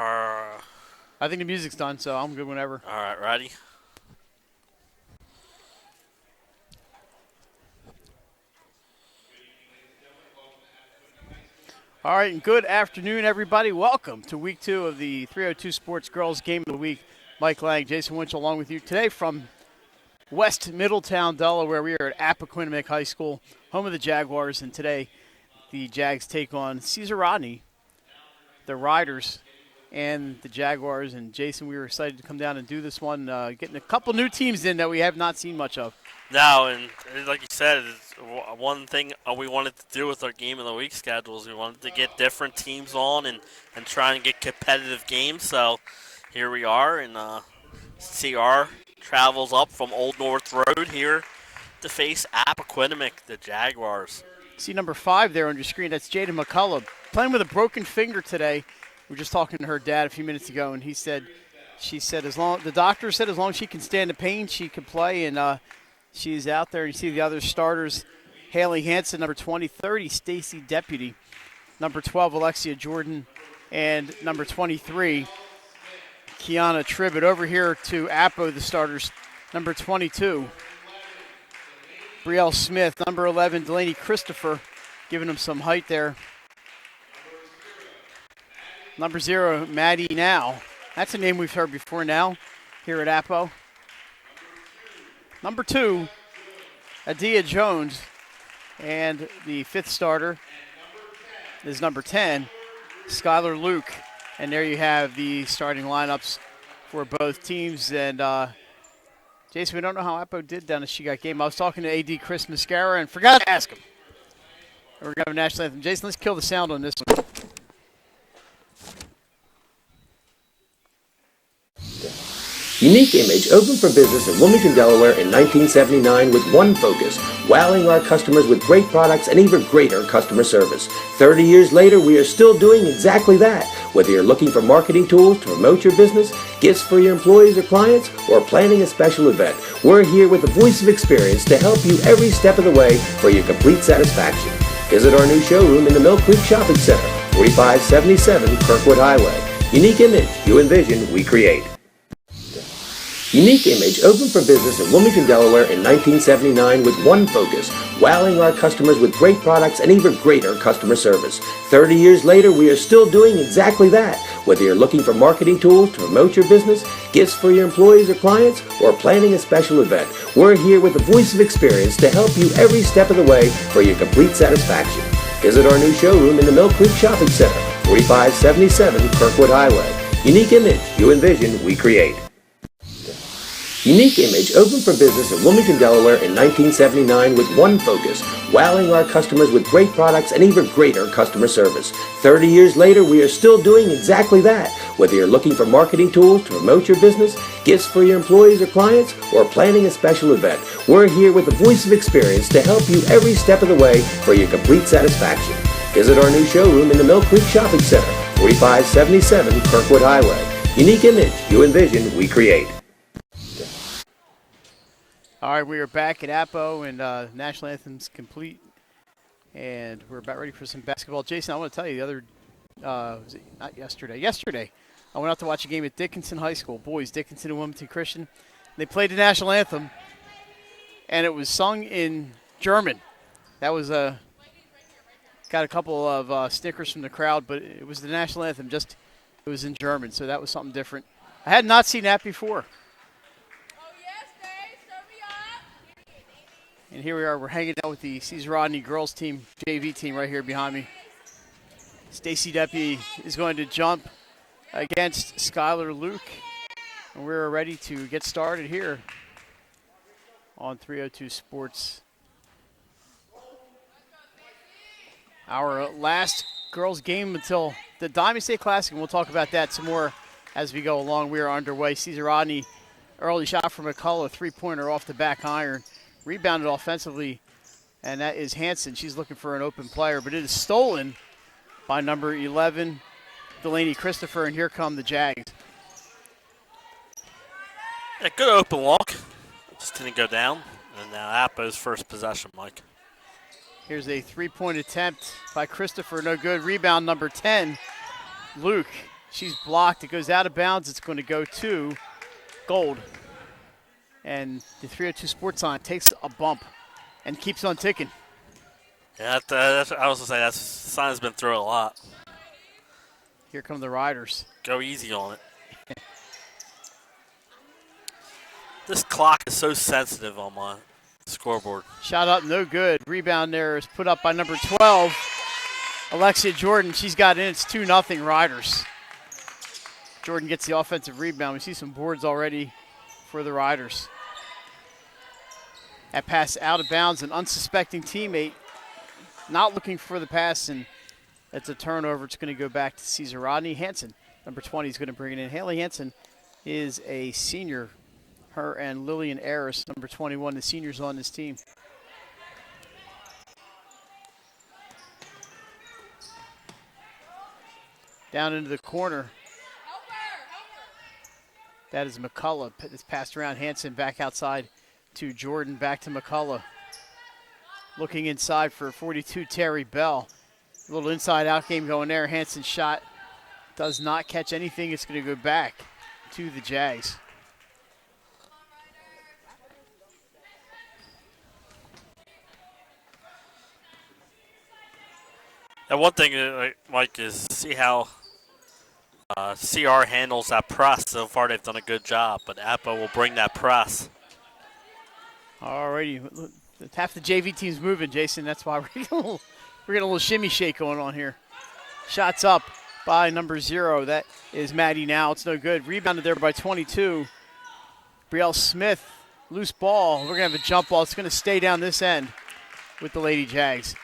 I think the music's done, so I'm good whenever. All right, ready? All right, and good afternoon, everybody. Welcome to Week 2 of the 302 Sports Girls Game of the Week. Mike Lang, Jason Winchell, along with you today from West Middletown, Delaware. We are at Appoquinimink High School, home of the Jaguars, and today the Jags take on Caesar Rodney, the Riders, and the Jaguars. And Jason, we were excited to come down and do this one, getting a couple new teams in that we have not seen much of. No, and like you said, one thing we wanted to do with our Game of the Week schedules, we wanted to get different teams on and try and get competitive games. So here we are, and CR travels up from Old North Road here to face Appoquinimink, the Jaguars. See number 5 there on your screen. That's Jada McCullough, playing with a broken finger today. We were just talking to her dad a few minutes ago, and she said the doctor said as long as she can stand the pain, she could play, and she's out there. You see the other starters: Haley Hansen, number 20, 30, Stacy Deputy, number 12, Alexia Jordan, and number 23, Kiana Tribbett. Over here to Appo, the starters: number 22, Brielle Smith, number 11, Delaney Christopher, giving him some height there. Number 0, Maddie Now. That's a name we've heard before now here at Appo. Number 2, Adia Jones. And the 5th starter is number 10, Skylar Luke. And there you have the starting lineups for both teams. And Jason, we don't know how Appo did down at She Got Game. I was talking to AD Chris Mascara and forgot to ask him. We're going to have a national anthem. Jason, let's kill the sound on this one. Unique Image opened for business in Wilmington, Delaware in 1979 with one focus: wowing our customers with great products and even greater customer service. 30 years later, we are still doing exactly that. Whether you're looking for marketing tools to promote your business, gifts for your employees or clients, or planning a special event, we're here with the voice of experience to help you every step of the way for your complete satisfaction. Visit our new showroom in the Mill Creek Shopping Center, 4577 Kirkwood Highway. Unique Image, you envision, we create. Unique Image opened for business in Wilmington, Delaware in 1979 with one focus: wowing our customers with great products and even greater customer service. 30 years later, we are still doing exactly that. Whether you're looking for marketing tools to promote your business, gifts for your employees or clients, or planning a special event, we're here with the voice of experience to help you every step of the way for your complete satisfaction. Visit our new showroom in the Mill Creek Shopping Center, 4577 Kirkwood Highway. Unique Image, you envision, we create. Unique Image opened for business in Wilmington, Delaware in 1979 with one focus: wowing our customers with great products and even greater customer service. 30 years later, we are still doing exactly that. Whether you're looking for marketing tools to promote your business, gifts for your employees or clients, or planning a special event, we're here with the voice of experience to help you every step of the way for your complete satisfaction. Visit our new showroom in the Mill Creek Shopping Center, 4577 Kirkwood Highway. Unique Image, you envision, we create. All right, we are back at Appo, and national anthem's complete, and we're about ready for some basketball. Jason, I want to tell you the other, was it not yesterday? Yesterday, I went out to watch a game at Dickinson High School, boys, Dickinson and Wilmington Christian. They played the national anthem, and it was sung in German. That was got a couple of snickers from the crowd, but it was the national anthem. It was in German, so that was something different. I had not seen that before. And here we are. We're hanging out with the Caesar Rodney girls team, JV team, right here behind me. Stacy Deputy is going to jump against Skylar Luke. And we're ready to get started here on 302 Sports. Our last girls game until the Diamond State Classic, and we'll talk about that some more as we go along. We are underway. Caesar Rodney, early shot from McCullough, three-pointer off the back iron. Rebounded offensively, and that is Hansen. She's looking for an open player, but it is stolen by number 11, Delaney Christopher, and here come the Jags. Yeah, good open walk. Just didn't go down. And now Appo's first possession, Mike. Here's a three-point attempt by Christopher. No good. Rebound number 10, Luke. She's blocked. It goes out of bounds. It's going to go to Gold. And the 302 Sports Sign takes a bump and keeps on ticking. Yeah, I was going to say that sign's been through a lot. Here come the Riders. Go easy on it. This clock is so sensitive on my scoreboard. Shot up, no good. Rebound there is put up by number 12, Alexia Jordan. She's got in. It's 2-0 Riders. Jordan gets the offensive rebound. We see some boards already for the Riders. That pass out of bounds, an unsuspecting teammate not looking for the pass, and that's a turnover. It's going to go back to Caesar Rodney. Hansen, number 20, is going to bring it in. Haley Hansen is a senior. Her and Lillian Aris, number 21, the seniors on this team. Down into the corner. That is McCullough. It's passed around. Hansen back outside to Jordan. Back to McCullough. Looking inside for 42, Terry Bell. A little inside-out game going there. Hansen's shot does not catch anything. It's going to go back to the Jags. And one thing, Mike, is see how CR handles that press. So far, they've done a good job, but Appa will bring that press. Alrighty, half the JV team's moving, Jason. That's why we're getting a little shimmy shake going on here. Shots up by number 0. That is Maddie now. It's no good. Rebounded there by 22. Brielle Smith, loose ball. We're going to have a jump ball. It's going to stay down this end with the Lady Jags.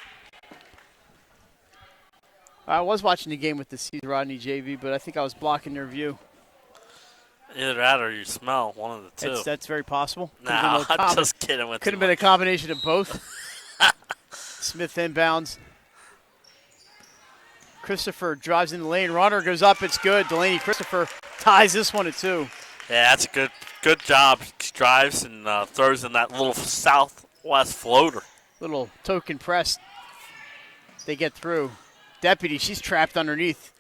I was watching the game with the Caesar Rodney JV, but I think I was blocking their view. Either that or you smell, one of the two. That's very possible. No, I'm just kidding with you. Could have been a combination of both. Smith inbounds. Christopher drives in the lane. Runner goes up. It's good. Delaney Christopher ties this one at 2. Yeah, that's a good job. She drives and throws in that little southwest floater. Little token press. They get through. Deputy, she's trapped underneath.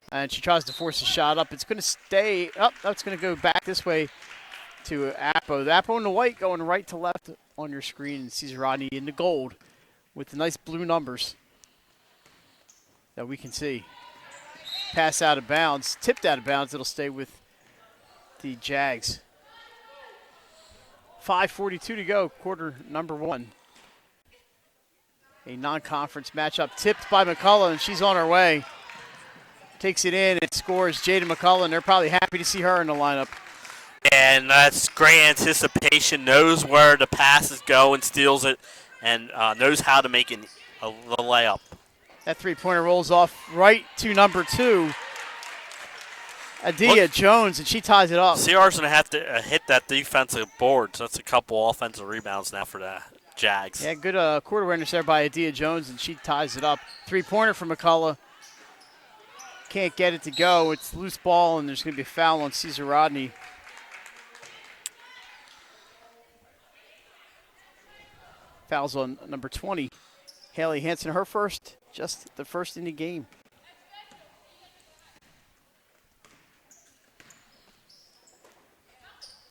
And she tries to force a shot up. It's going to stay up. That's going to go back this way to Appo. The Appo in the white going right to left on your screen. And Caesar Rodney in the gold with the nice blue numbers that we can see. Pass out of bounds. Tipped out of bounds. It'll stay with the Jags. 5:42 to go. Quarter number 1. A non-conference matchup tipped by McCullough, and she's on her way. Takes it in, it scores Jada McCullough, and they're probably happy to see her in the lineup. And that's great anticipation, knows where the pass is going, steals it, and knows how to make the layup. That three-pointer rolls off right to number 2, Adia Jones, and she ties it up. CR's going to have to hit that defensive board, so that's a couple offensive rebounds now for that. Jags. Yeah, good court awareness there by Adia Jones, and she ties it up. Three-pointer for McCullough. Can't get it to go. It's loose ball, and there's going to be a foul on Caesar Rodney. Fouls on number 20, Haley Hansen. Her first, just the first in the game.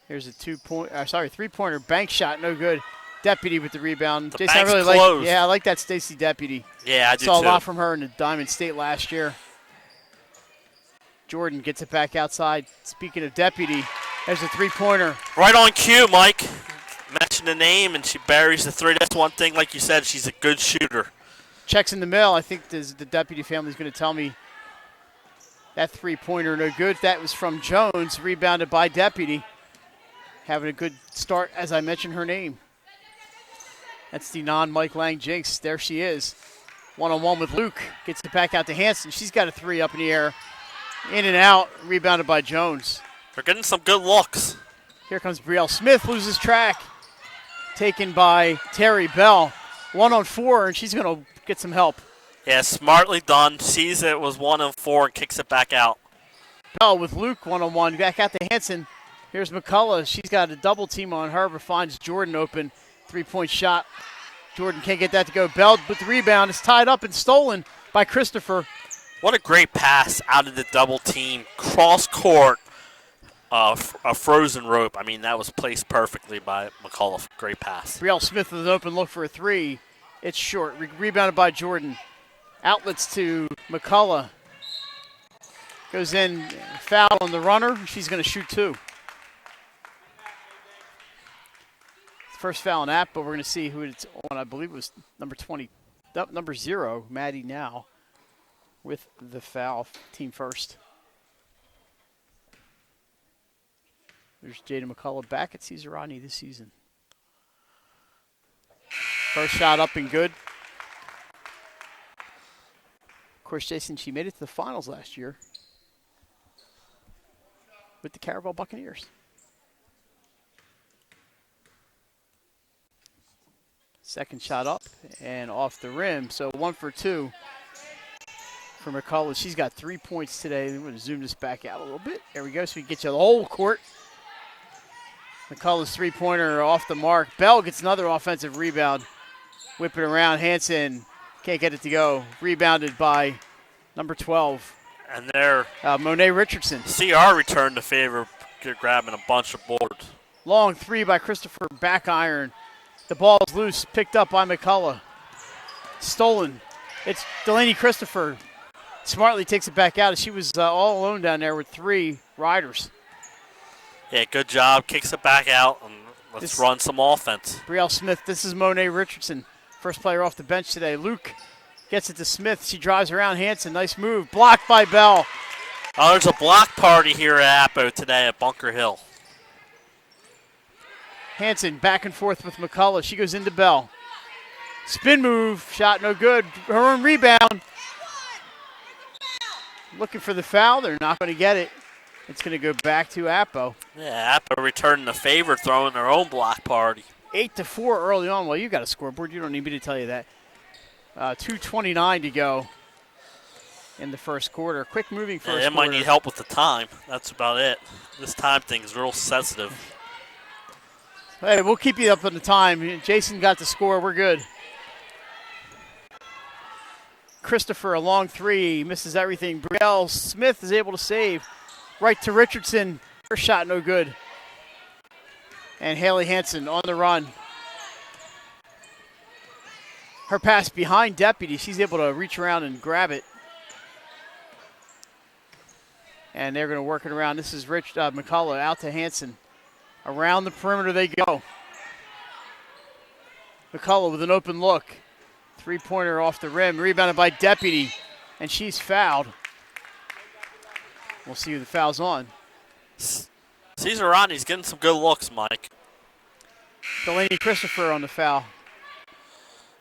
Here's a three-pointer bank shot, no good. Deputy with the rebound. The Jason, I really closed. I like that Stacy Deputy. Yeah, I do Saw too. a lot from her in the Diamond State last year. Jordan gets it back outside. Speaking of Deputy, there's a three-pointer. Right on cue, Mike. Mention the name, and she buries the 3. That's one thing, like you said, she's a good shooter. Checks in the mail. I think the Deputy family is going to tell me that three-pointer no good. That was from Jones, rebounded by Deputy. Having a good start, as I mentioned her name. That's the non-Mike Lang jinx. There she is. One-on-one with Luke. Gets it back out to Hansen. She's got a 3 up in the air. In and out. Rebounded by Jones. They're getting some good looks. Here comes Brielle Smith. Loses track. Taken by Terry Bell. 1-on-4, and she's going to get some help. Yeah, smartly done. Sees it was 1-on-4 and kicks it back out. Bell with Luke 1-on-1. Back out to Hansen. Here's McCullough. She's got a double team on her, but finds Jordan open. 3-point shot. Jordan can't get that to go. Bell with the rebound. It's tied up and stolen by Christopher. What a great pass out of the double team. Cross court, a frozen rope. I mean, that was placed perfectly by McCullough. Great pass. Brielle Smith with an open look for a three. It's short. Rebounded by Jordan. Outlets to McCullough. Goes in, foul on the runner. She's going to shoot two. First foul on App, but we're going to see who it's on. I believe it was number 20, number 0, Maddie now, with the foul, team first. There's Jada McCullough back at Cesar Rodney this season. First shot up and good. Of course, Jason, she made it to the finals last year with the Caravel Buccaneers. Second shot up and off the rim. So 1 for 2 for McCullough. She's got 3 points today. I'm going to zoom this back out a little bit. There we go. So we get you the whole court. McCullough's three-pointer off the mark. Bell gets another offensive rebound. Whip it around. Hanson can't get it to go. Rebounded by number 12. And there, Monet Richardson. CR returned the favor, grabbing a bunch of boards. Long three by Christopher. Back iron. The ball's loose, picked up by McCullough. Stolen. It's Delaney Christopher. Smartly takes it back out. She was all alone down there with 3 riders. Yeah, good job. Kicks it back out, and let's run some offense. Brielle Smith, this is Monet Richardson. First player off the bench today. Luke gets it to Smith. She drives around Hanson. Nice move. Blocked by Bell. Oh, there's a block party here at Appo today at Bunker Hill. Hanson back and forth with McCullough. She goes into Bell. Spin move. Shot no good. Her own rebound. Looking for the foul. They're not going to get it. It's going to go back to Appo. Yeah, Appo returning the favor, throwing their own block party. 8-4 early on. Well, you got a scoreboard. You don't need me to tell you that. 2:29 to go in the first quarter. Quick moving first quarter. They might need help with the time. That's about it. This time thing is real sensitive. Hey, we'll keep you up on the time. Jason got the score. We're good. Christopher, a long three. Misses everything. Brielle Smith is able to save. Right to Richardson. Her shot no good. And Haley Hanson on the run. Her pass behind Deputy. She's able to reach around and grab it. And they're going to work it around. This is McCullough out to Hanson. Around the perimeter they go. McCullough with an open look. Three-pointer off the rim. Rebounded by Deputy. And she's fouled. We'll see who the foul's on. Cesar Rodney's getting some good looks, Mike. Delaney Christopher on the foul.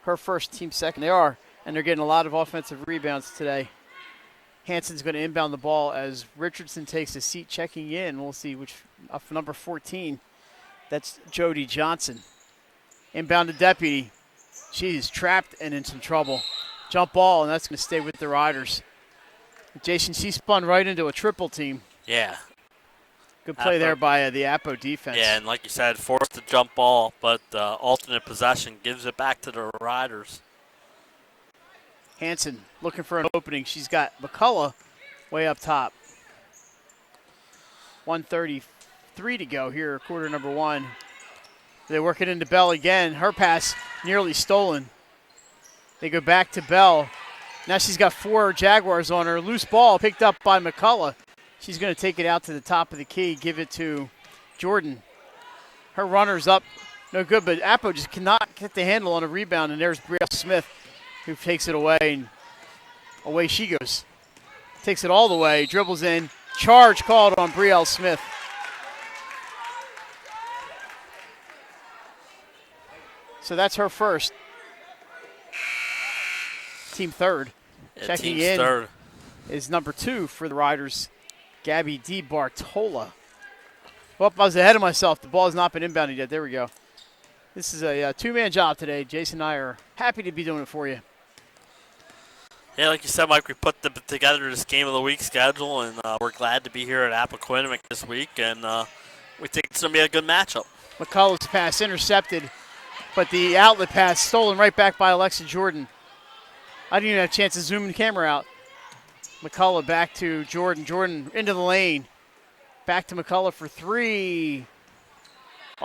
Her first, team second. They are. And they're getting a lot of offensive rebounds today. Hanson's going to inbound the ball as Richardson takes a seat checking in. We'll see which, number 14. That's Jody Johnson. Inbound to Deputy. She's trapped and in some trouble. Jump ball, and that's going to stay with the Riders. Jason, she spun right into a triple team. Yeah. Good play there by the Appo defense. Yeah, and like you said, forced the jump ball, but alternate possession gives it back to the Riders. Hanson looking for an opening. She's got McCullough way up top. 1:33 to go here, quarter number 1. They work it into Bell again. Her pass nearly stolen. They go back to Bell. Now she's got 4 Jaguars on her. Loose ball picked up by McCullough. She's going to take it out to the top of the key, give it to Jordan. Her runner's up. No good, but Appo just cannot get the handle on a rebound, and there's Brielle Smith who takes it away, and away she goes. Takes it all the way, dribbles in. Charge called on Brielle Smith. So that's her first. Team third. Yeah, Checking team's in third. is number 2 for the Riders, Gabby DiBartola. Well, I was ahead of myself. The ball has not been inbounded yet. There we go. This is a two-man job today. Jason and I are happy to be doing it for you. Yeah, like you said, Mike, we put together this game of the week schedule, and we're glad to be here at Appoquinimink this week, and we think it's going to be a good matchup. McCullough's pass intercepted, but the outlet pass stolen right back by Alexa Jordan. I didn't even have a chance to zoom the camera out. McCullough back to Jordan. Jordan into the lane. Back to McCullough for three.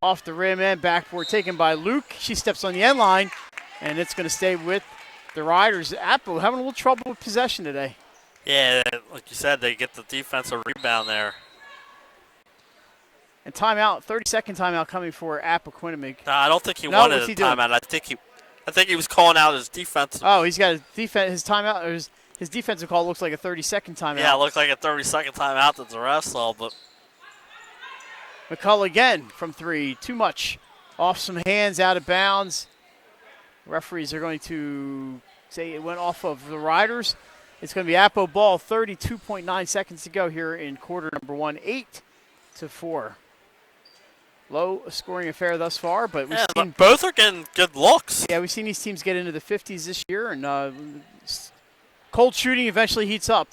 Off the rim and backboard taken by Luke. She steps on the end line, and it's going to stay with the Riders. Apple having a little trouble with possession today. Yeah, like you said, they get the defensive rebound there. And timeout, 30-second timeout coming for Appoquinimink. No, I don't think he wanted a timeout. I think he was calling out his defense. Oh, he's got his timeout. Or his defensive call looks like a 30-second timeout. Yeah, it looks like a 30-second timeout that the refs saw, but McCullough again from three. Too much. Off some hands, out of bounds. Referees are going to say it went off of the Riders. It's going to be Appo ball, 32.9 seconds to go here in quarter number 1, 8-4. Low scoring affair thus far, but we've seen both are getting good looks. Yeah, we've seen these teams get into the 50s this year, and cold shooting eventually heats up.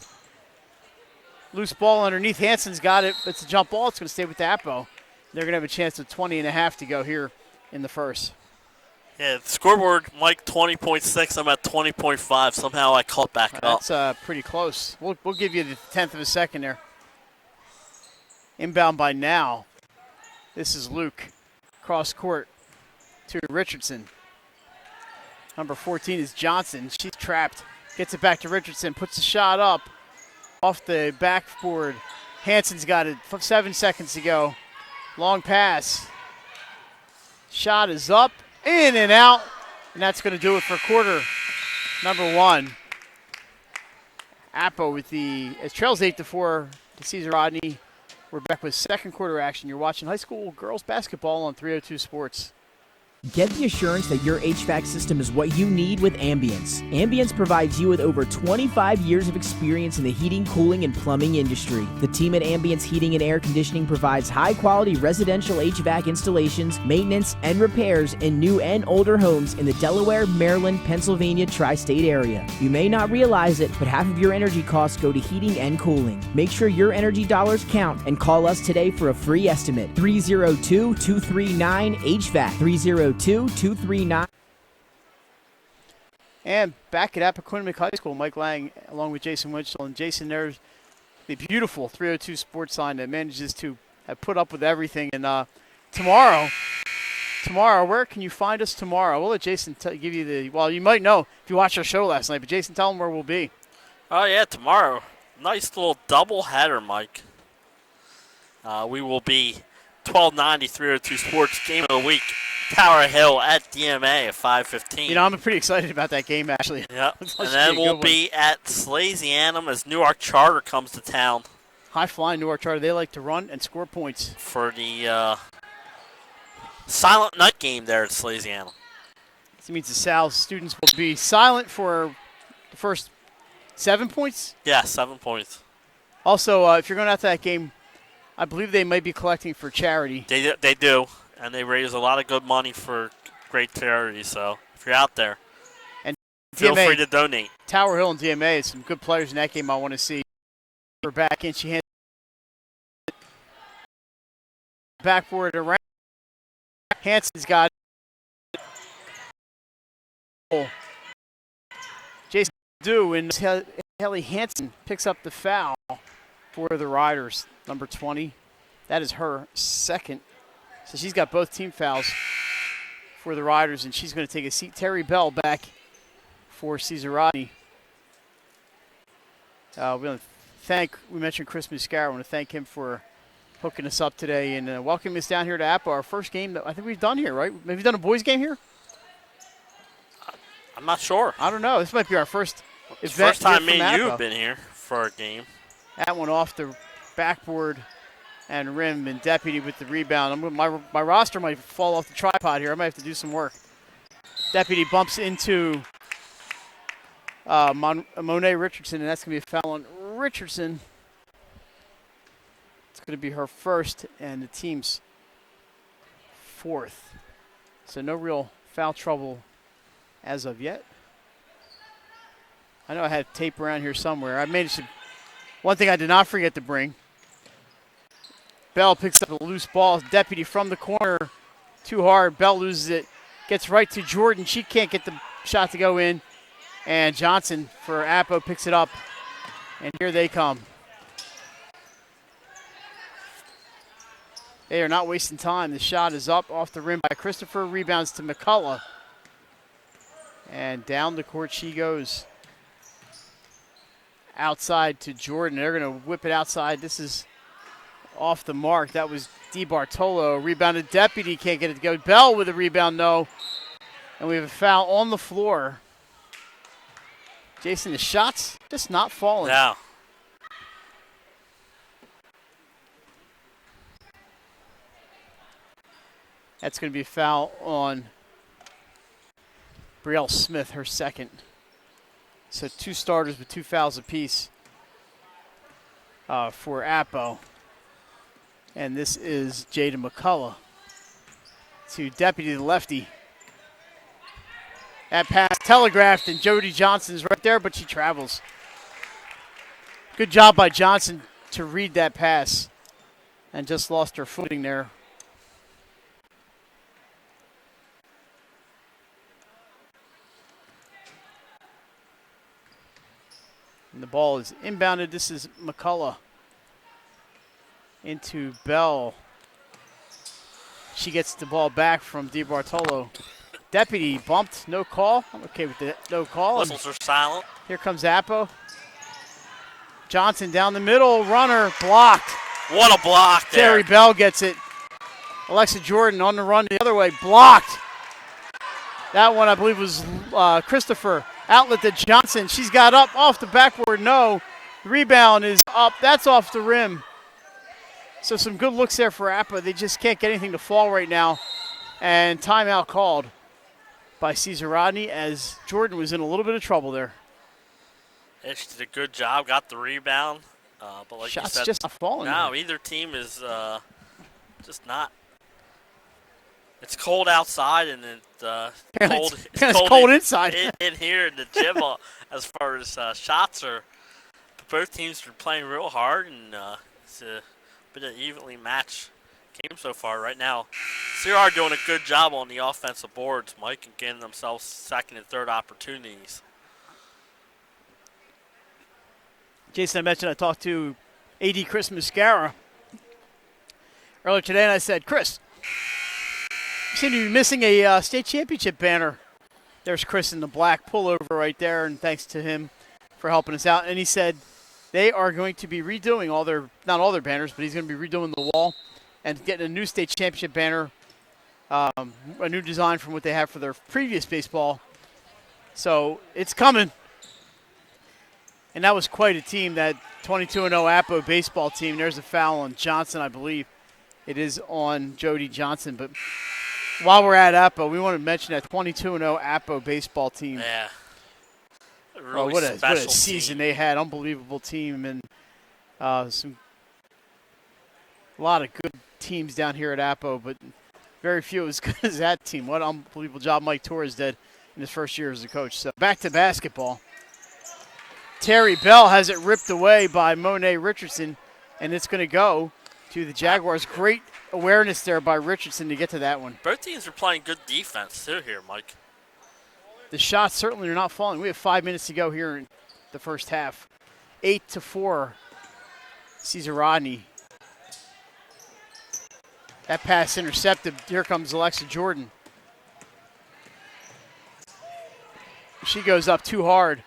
Loose ball underneath. Hansen's got it. It's a jump ball. It's going to stay with Appo. They're going to have a chance of 20.5 to go here in the first. Yeah, the scoreboard, Mike, 20.6. I'm at 20.5. Somehow I caught back up. That's pretty close. We'll give you the 10th of a second there. Inbound by now. This is Luke. Cross court to Richardson. Number 14 is Johnson. She's trapped. Gets it back to Richardson. Puts the shot up. Off the backboard. Hansen's got it. 7 seconds to go. Long pass. Shot is up. In and out. And that's going to do it for quarter number 1. Appo with it trails 8-4 to Cesar Rodney. We're back with second quarter action. You're watching high school girls basketball on 302 Sports. Get the assurance that your HVAC system is what you need with Ambience. Ambience provides you with over 25 years of experience in the heating, cooling, and plumbing industry. The team at Ambience Heating and Air Conditioning provides high-quality residential HVAC installations, maintenance, and repairs in new and older homes in the Delaware, Maryland, Pennsylvania tri-state area. You may not realize it, but half of your energy costs go to heating and cooling. Make sure your energy dollars count and call us today for a free estimate. 302-239-HVAC. 302-239. And back at Appoquinimink High School, Mike Lang along with Jason Winchell. And Jason, there's the beautiful 302 Sports sign that manages to have put up with everything. And tomorrow, where can you find us tomorrow? We'll let Jason give you well, you might know if you watched our show last night, but Jason, tell them where we'll be. Oh, yeah, tomorrow. Nice little double header, Mike. We will be 1290 302 Sports Game of the Week. Tower Hill at DMA at 5:15. You know, I'm pretty excited about that game, actually. Yep. And then we'll be at Slasianum as Newark Charter comes to town. High-flying Newark Charter. They like to run and score points. For the silent night game there at Slasianum. This means the Sal students will be silent for the first 7 points? Yeah, 7 points. Also, if you're going out to that game, I believe they might be collecting for charity. They do. And they raise a lot of good money for great charities. So if you're out there, and feel DMA, free to donate. Tower Hill and DMA, some good players in that game I want to see. We're back in. She hands backboard around. Hansen's got it. Jason Dew and Kelly Hansen picks up the foul for the Riders. Number 20. That is her second. So she's got both team fouls for the Riders, and she's going to take a seat. Terry Bell back for Cesar Rodney. We mentioned Chris Muscara. I want to thank him for hooking us up today and welcoming us down here to Appo, our first game that I think we've done here, right? Have you done a boys game here? I'm not sure. I don't know. This might be our first event. First time me and you Appo. have been here for a game. That one off the backboard and rim, and Deputy with the rebound. My roster might fall off the tripod here. I might have to do some work. Deputy bumps into Monet Richardson, and that's going to be a foul on Richardson. It's going to be her first and the team's fourth. So no real foul trouble as of yet. I know I had tape around here somewhere. I managed to. One thing I did not forget to bring. Bell picks up a loose ball. Deputy from the corner. Too hard. Bell loses it. Gets right to Jordan. She can't get the shot to go in. And Johnson for Appo picks it up And here they come. They are not wasting time. The shot is up off the rim by Christopher. Rebounds to McCullough. And down the court she goes. Outside to Jordan. They're going to whip it outside. This is off the mark. That was DiBartolo. Rebounded Deputy. Can't get it to go. Bell with a rebound, no. And we have a foul on the floor. Jason, the shot's just not falling. No. That's going to be a foul on Brielle Smith, her second. So 2 starters with 2 fouls apiece for Appo. And this is Jada McCullough to Deputy the lefty. That pass telegraphed, and Jody Johnson's right there, but she travels. Good job by Johnson to read that pass and just lost her footing there. And the ball is inbounded. This is McCullough into Bell. She gets the ball back from DiBartolo. Deputy bumped, no call. I'm okay with the no call. Whistles are silent. Here comes Appo. Johnson down the middle, runner blocked. What a block there. Terry Bell gets it. Alexa Jordan on the run the other way, blocked. That one I believe was Christopher. Outlet to Johnson. She's got up off the backboard. No. Rebound is up. That's off the rim. So some good looks there for Appa. They just can't get anything to fall right now. And timeout called by Cesar Rodney as Jordan was in a little bit of trouble there. Yeah, she did a good job. Got the rebound. But like Shots you said, just not falling. no, there. either team is just not. It's cold outside, and it's cold inside. in here in the gym as far as shots are. Both teams are playing real hard, and it's a bit of an evenly matched game so far right now. CR doing a good job on the offensive boards, Mike, and getting themselves second and third opportunities. Jason, I mentioned I talked to AD Chris Muscara earlier today, and I said, Chris, you seem to be missing a state championship banner. There's Chris in the black pullover right there, and thanks to him for helping us out. And he said they are going to be redoing not all their banners, but he's going to be redoing the wall and getting a new state championship banner, a new design from what they have for their previous baseball. So it's coming. And that was quite a team, that 22-0 Appo baseball team. There's a foul on Johnson, I believe. It is on Jody Johnson, but while we're at Appo, we want to mention that 22-0 Appo baseball team. Yeah. Really what a team. season they had. Unbelievable team. And a lot of good teams down here at Appo, but very few as good as that team. What an unbelievable job Mike Torres did in his first year as a coach. So back to basketball. Terry Bell has it ripped away by Monet Richardson, and it's going to go to the Jaguars. Great awareness there by Richardson to get to that one. Both teams are playing good defense too here, Mike. The shots certainly are not falling. We have 5 minutes to go here in the first half. 8-4, Cesar Rodney. That pass intercepted. Here comes Alexa Jordan. She goes up too hard.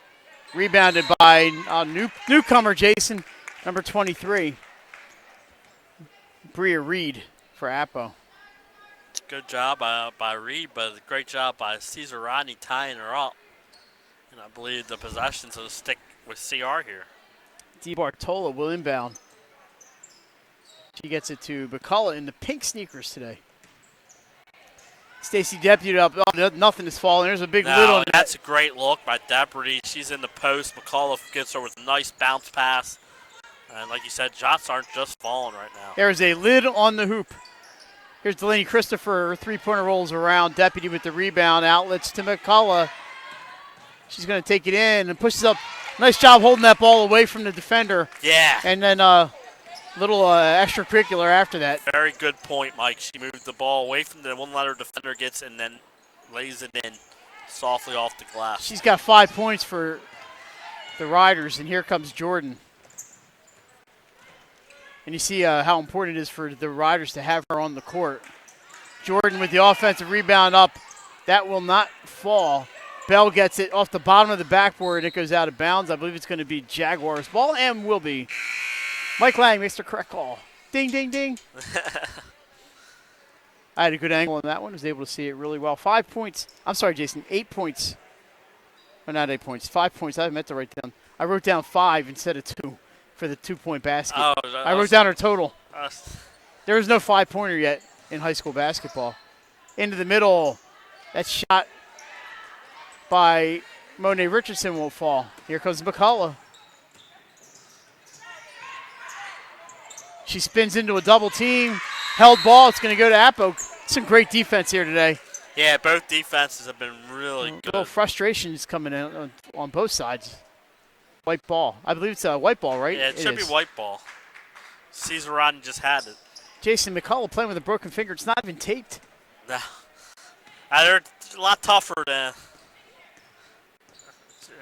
Rebounded by newcomer Jason, number 23. Bria Reed for Appo. Good job by Reed, but a great job by Cesar Rodney tying her up. And I believe the possessions will stick with CR here. DiBartolo will inbound. She gets it to McCullough in the pink sneakers today. Stacy Deputy up. Oh, nothing is falling. There's a big lid on that's a great look by Deputy. She's in the post. McCullough gets her with a nice bounce pass. And like you said, shots aren't just falling right now. There's a lid on the hoop. Here's Delaney Christopher. Her three-pointer rolls around. Deputy with the rebound. Outlets to McCullough. She's going to take it in and pushes up. Nice job holding that ball away from the defender. Yeah. And then little extracurricular after that. Very good point, Mike. She moved the ball away from the one that her defender gets and then lays it in softly off the glass. She's got 5 points for the Riders, and here comes Jordan. And you see how important it is for the Riders to have her on the court. Jordan with the offensive rebound up. That will not fall. Bell gets it off the bottom of the backboard, and it goes out of bounds. I believe it's going to be Jaguars ball, and will be. Mike Lang makes the correct call. Ding, ding, ding. I had a good angle on that one. I was able to see it really well. 5 points. I'm sorry, Jason. 8 points. Or not 8 points. 5 points. I meant to write down. I wrote down 5 instead of 2 for the 2-point basket. I wrote down her total. There was no 5-pointer yet in high school basketball. Into the middle. That shot by Monet Richardson won't fall. Here comes McCullough. She spins into a double team. Held ball. It's going to go to Appo. Some great defense here today. Yeah, both defenses have been really good. A little frustration is coming in on both sides. White ball. I believe it's a white ball, right? Yeah, it should be white ball. Caesar Rodney just had it. Jason McCullough playing with a broken finger. It's not even taped. No. They're a lot tougher than.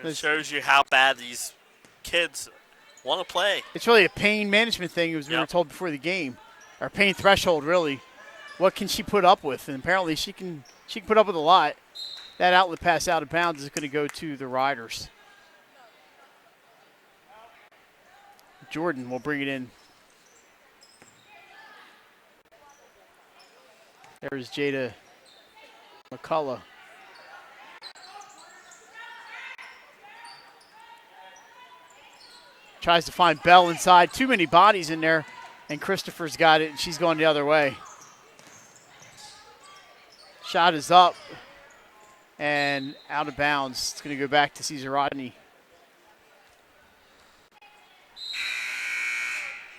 It shows you how bad these kids want to play. It's really a pain management thing, as we were told before the game. Or pain threshold, really. What can she put up with? And apparently she can put up with a lot. That outlet pass out of bounds is going to go to the Riders. Jordan will bring it in. There's Jada McCullough. Tries to find Bell inside. Too many bodies in there. And Christopher's got it, and she's going the other way. Shot is up and out of bounds. It's going to go back to Caesar Rodney.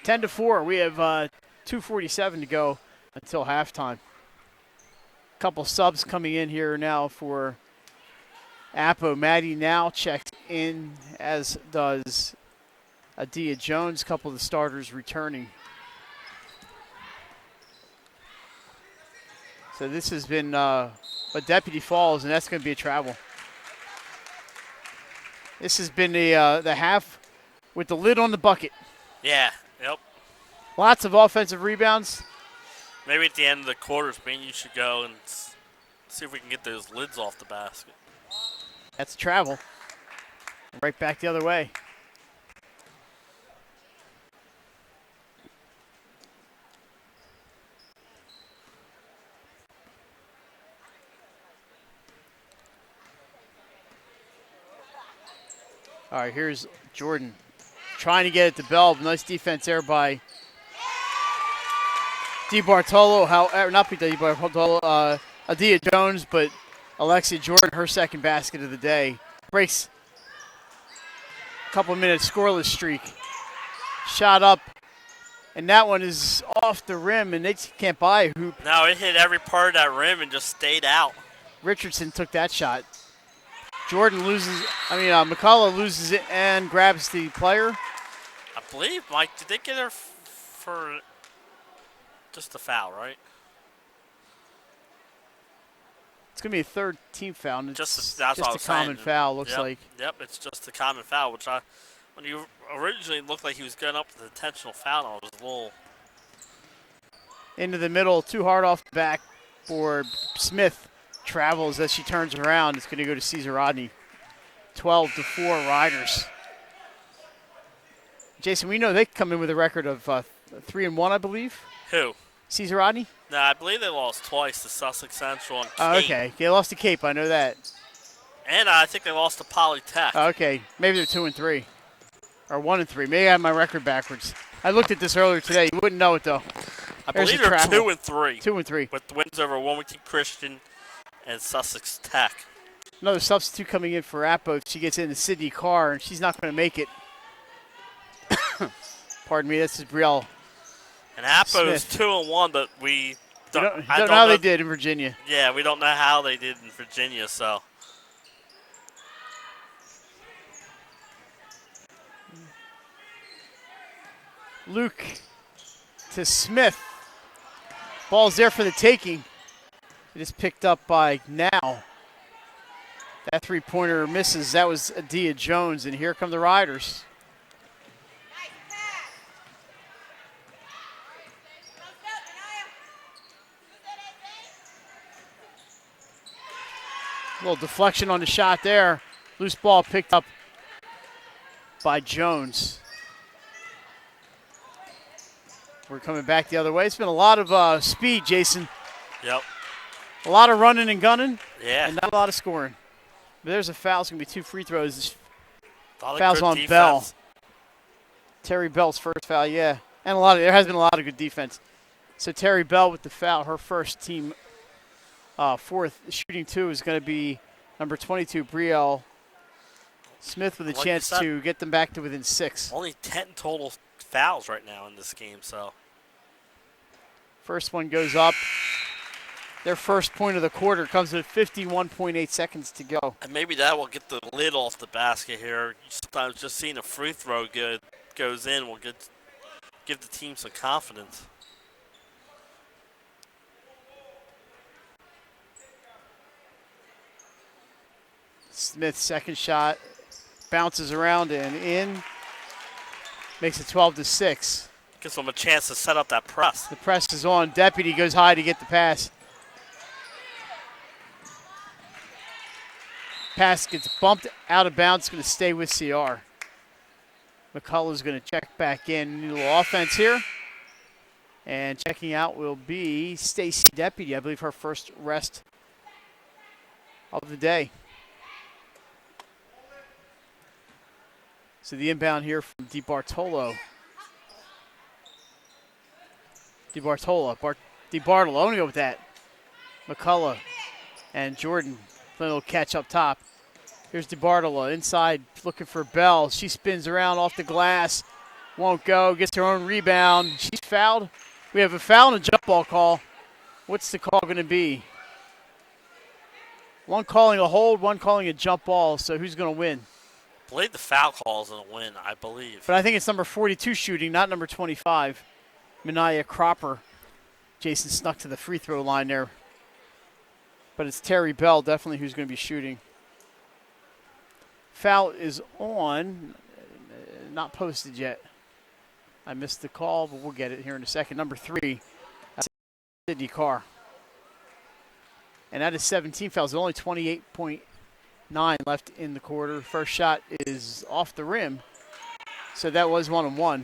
10-4. We have 2:47 to go until halftime. A couple subs coming in here now for Appo. Maddie now checks in, as does Adia Jones. A couple of the starters returning. So this has been a Deputy Falls, and that's going to be a travel. This has been the half with the lid on the bucket. Yeah, yep. Lots of offensive rebounds. Maybe at the end of the quarters, me and you should go and see if we can get those lids off the basket. That's a travel. Right back the other way. All right, here's Jordan trying to get it to Bell. Nice defense there by DiBartolo. However, not DiBartolo, Adia Jones, but Alexia Jordan, her second basket of the day. Breaks a couple of minutes scoreless streak. Shot up, and that one is off the rim, and they can't buy a hoop. No, it hit every part of that rim and just stayed out. Richardson took that shot. McCullough loses it and grabs the player. I believe, Mike, did they get her for just a foul, right? It's going to be a third team foul. And that's just what I a was common saying. foul, looks like. Yep, it's just a common foul, which when you originally looked like he was going up with an intentional foul, I was a little. Into the middle, too hard off the backboard. Smith travels as she turns around. It's going to go to Caesar Rodney. 12-4 Riders. Jason, we know they come in with a record of 3-1, I believe. Who? Caesar Rodney? No, I believe they lost twice to Sussex Central and Cape. Oh, okay. They lost to Cape, I know that. And I think they lost to Polytech. Oh, okay. Maybe they're 2-3. Or 1-3. Maybe I have my record backwards. I looked at this earlier today. You wouldn't know it, though. I believe they're 2-3. 2-3. With wins over Wilmington Christian and Sussex Tech. Another substitute coming in for Appo. She gets into Sydney Carr, and she's not going to make it. Pardon me, this is Brielle. And Appo's 2-1, but we don't know how they did in Virginia. Yeah, we don't know how they did in Virginia, so. Luke to Smith. Ball's there for the taking. It is picked up by now That three-pointer misses. That was Adia Jones, and here come the Riders. A little deflection on the shot there. Loose ball picked up by Jones. We're coming back the other way. It's been a lot of speed, Jason. Yep. A lot of running and gunning. Yeah. And not a lot of scoring. But there's a foul. It's going to be 2 free throws. Fouls on defense. Bell. Terry Bell's first foul, yeah. And there has been a lot of good defense. So Terry Bell with the foul, her first team fourth. Shooting 2 is going to be number 22, Brielle Smith, with a chance to get them back to within 6. Only 10 total fouls right now in this game, so. First one goes up. Their first point of the quarter comes with 51.8 seconds to go. And maybe that will get the lid off the basket here. Sometimes just seeing a free throw goes in will give the team some confidence. Smith's second shot bounces around and in. Makes it 12-6. Gives them a chance to set up that press. The press is on. Deputy goes high to get the pass. Pass gets bumped out of bounds. It's going to stay with CR. McCullough's going to check back in. Need a little offense here. And checking out will be Stacy Deputy. I believe her first rest of the day. So the inbound here from DiBartolo. DiBartolo. DiBartolo. I want to go with that. McCullough and Jordan. A little catch up top. Here's DiBartolo inside looking for Bell. She spins around off the glass. Won't go. Gets her own rebound. She's fouled. We have a foul and a jump ball call. What's the call going to be? One calling a hold, one calling a jump ball. So who's going to win? I believe the foul call is going to win, I believe. But I think it's number 42 shooting, not number 25. Minaya Cropper. Jason snuck to the free throw line there. But it's Terry Bell definitely who's going to be shooting. Foul is on. Not posted yet. I missed the call, but we'll get it here in a second. Number 3, that's Sydney Carr. And that is 17 fouls. Only 28.9 left in the quarter. First shot is off the rim. So that was 1-on-1.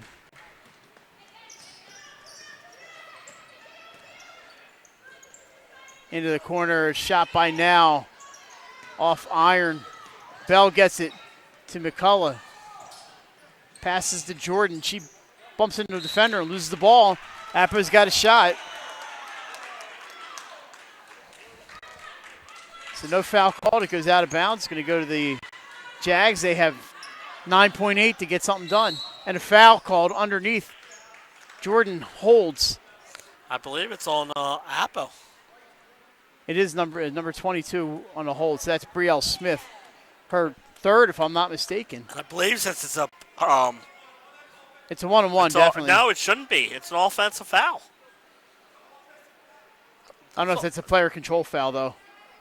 Into the corner, shot by Now. Off iron. Bell gets it to McCullough. Passes to Jordan. She bumps into a defender and loses the ball. Appa's got a shot. So no foul called. It goes out of bounds. It's going to go to the Jags. They have 9.8 to get something done. And a foul called underneath. Jordan holds. I believe it's on Appo. It is number 22 on the hold. So that's Brielle Smith. Her third, if I'm not mistaken. And I believe since it's a it's a 1-on-1, definitely. No, it shouldn't be. It's an offensive foul. I don't know if it's a player control foul, though.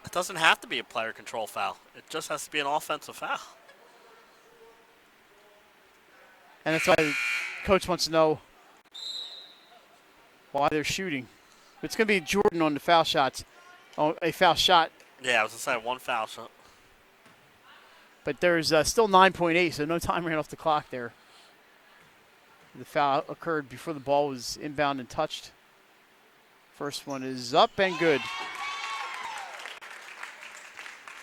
It doesn't have to be a player control foul. It just has to be an offensive foul. And that's why the coach wants to know why they're shooting. It's going to be Jordan on the foul shots. Oh, a foul shot. Yeah, I was going to say one foul shot. But there's still 9.8, so no time ran off the clock there. The foul occurred before the ball was inbound and touched. First one is up and good.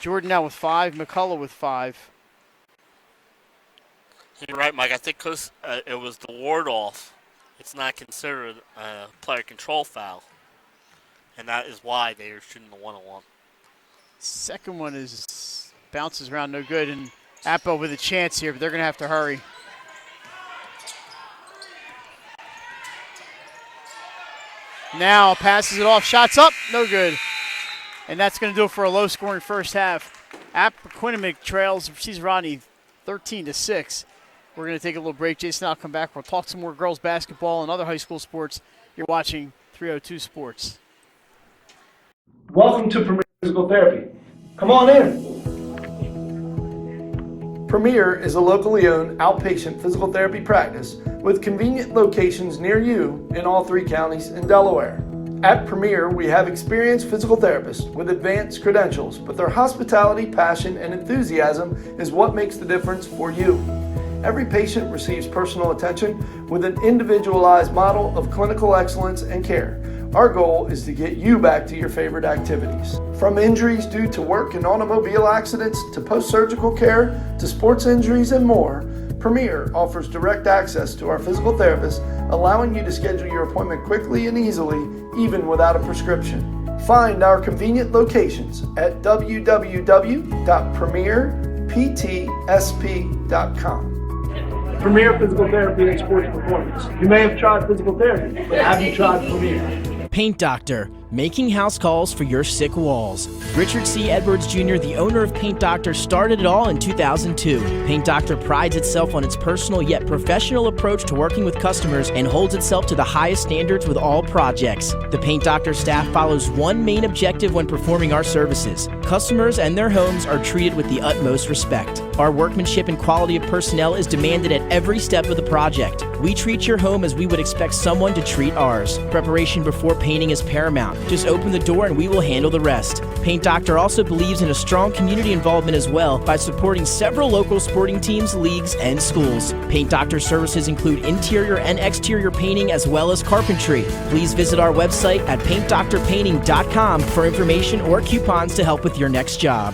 Jordan now with 5, McCullough with 5. You're right, Mike. I think because it was the ward off, it's not considered a player control foul. And that is why they are shooting the 1-on-1. Second one is bounces around, no good. And Appo with a chance here, but they're going to have to hurry. Now passes it off, shots up, no good. And that's going to do it for a low-scoring first half. Appoquinimink trails, sees Rodney 13-6. We're going to take a little break. Jason, I'll come back. We'll talk some more girls basketball and other high school sports. You're watching 302 Sports. Welcome to Premier Physical Therapy. Come on in. Premier is a locally owned outpatient physical therapy practice with convenient locations near you in all 3 counties in Delaware. At Premier, we have experienced physical therapists with advanced credentials, but their hospitality, passion, and enthusiasm is what makes the difference for you. Every patient receives personal attention with an individualized model of clinical excellence and care. Our goal is to get you back to your favorite activities. From injuries due to work and automobile accidents to post-surgical care to sports injuries and more, Premier offers direct access to our physical therapists, allowing you to schedule your appointment quickly and easily, even without a prescription. Find our convenient locations at www.premierptsp.com. Premier Physical Therapy and Sports Performance. You may have tried physical therapy, but have you tried Premier? Paint Doctor, making house calls for your sick walls. Richard C. Edwards Jr., the owner of Paint Doctor, started it all in 2002. Paint Doctor prides itself on its personal yet professional approach to working with customers and holds itself to the highest standards with all projects. The Paint Doctor staff follows one main objective when performing our services. Customers and their homes are treated with the utmost respect. Our workmanship and quality of personnel is demanded at every step of the project. We treat your home as we would expect someone to treat ours. Preparation before painting is paramount. Just open the door and we will handle the rest. Paint Doctor also believes in a strong community involvement as well by supporting several local sporting teams, leagues, and schools. Paint Doctor services include interior and exterior painting as well as carpentry. Please visit our website at paintdoctorpainting.com for information or coupons to help with your next job.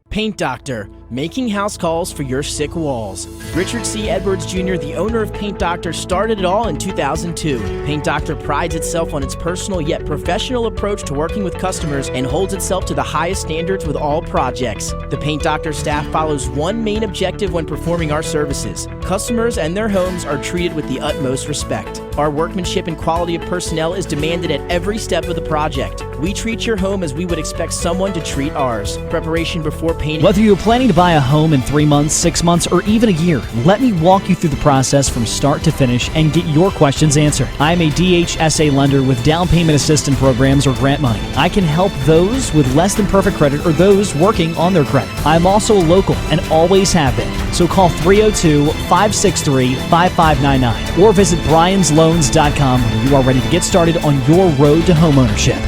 Paint Doctor, making house calls for your sick walls. Richard C. Edwards Jr., the owner of Paint Doctor, started it all in 2002. Paint Doctor prides itself on its personal yet professional approach to working with customers and holds itself to the highest standards with all projects. The Paint Doctor staff follows one main objective when performing our services. Customers and their homes are treated with the utmost respect. Our workmanship and quality of personnel is demanded at every step of the project. We treat your home as we would expect someone to treat ours. Preparation before painting. Whether you're planning to buy a home in 3 months, 6 months, or even a year, let me walk you through the process from start to finish and get your questions answered. I'm a DHSA lender with down payment assistance programs or grant money. I can help those with less than perfect credit or those working on their credit. I'm also local and always have been. So call 302-563-5599 or visit briansloans.com when you are ready to get started on your road to homeownership.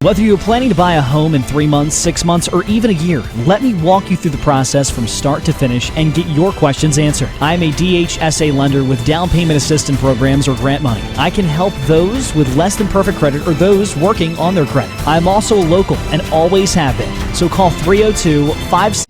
Whether you're planning to buy a home in 3 months, 6 months, or even a year, let me walk you through the process from start to finish and get your questions answered. I'm a DHSA lender with down payment assistance programs or grant money. I can help those with less than perfect credit or those working on their credit. I'm also local and always have been. So call 302-5...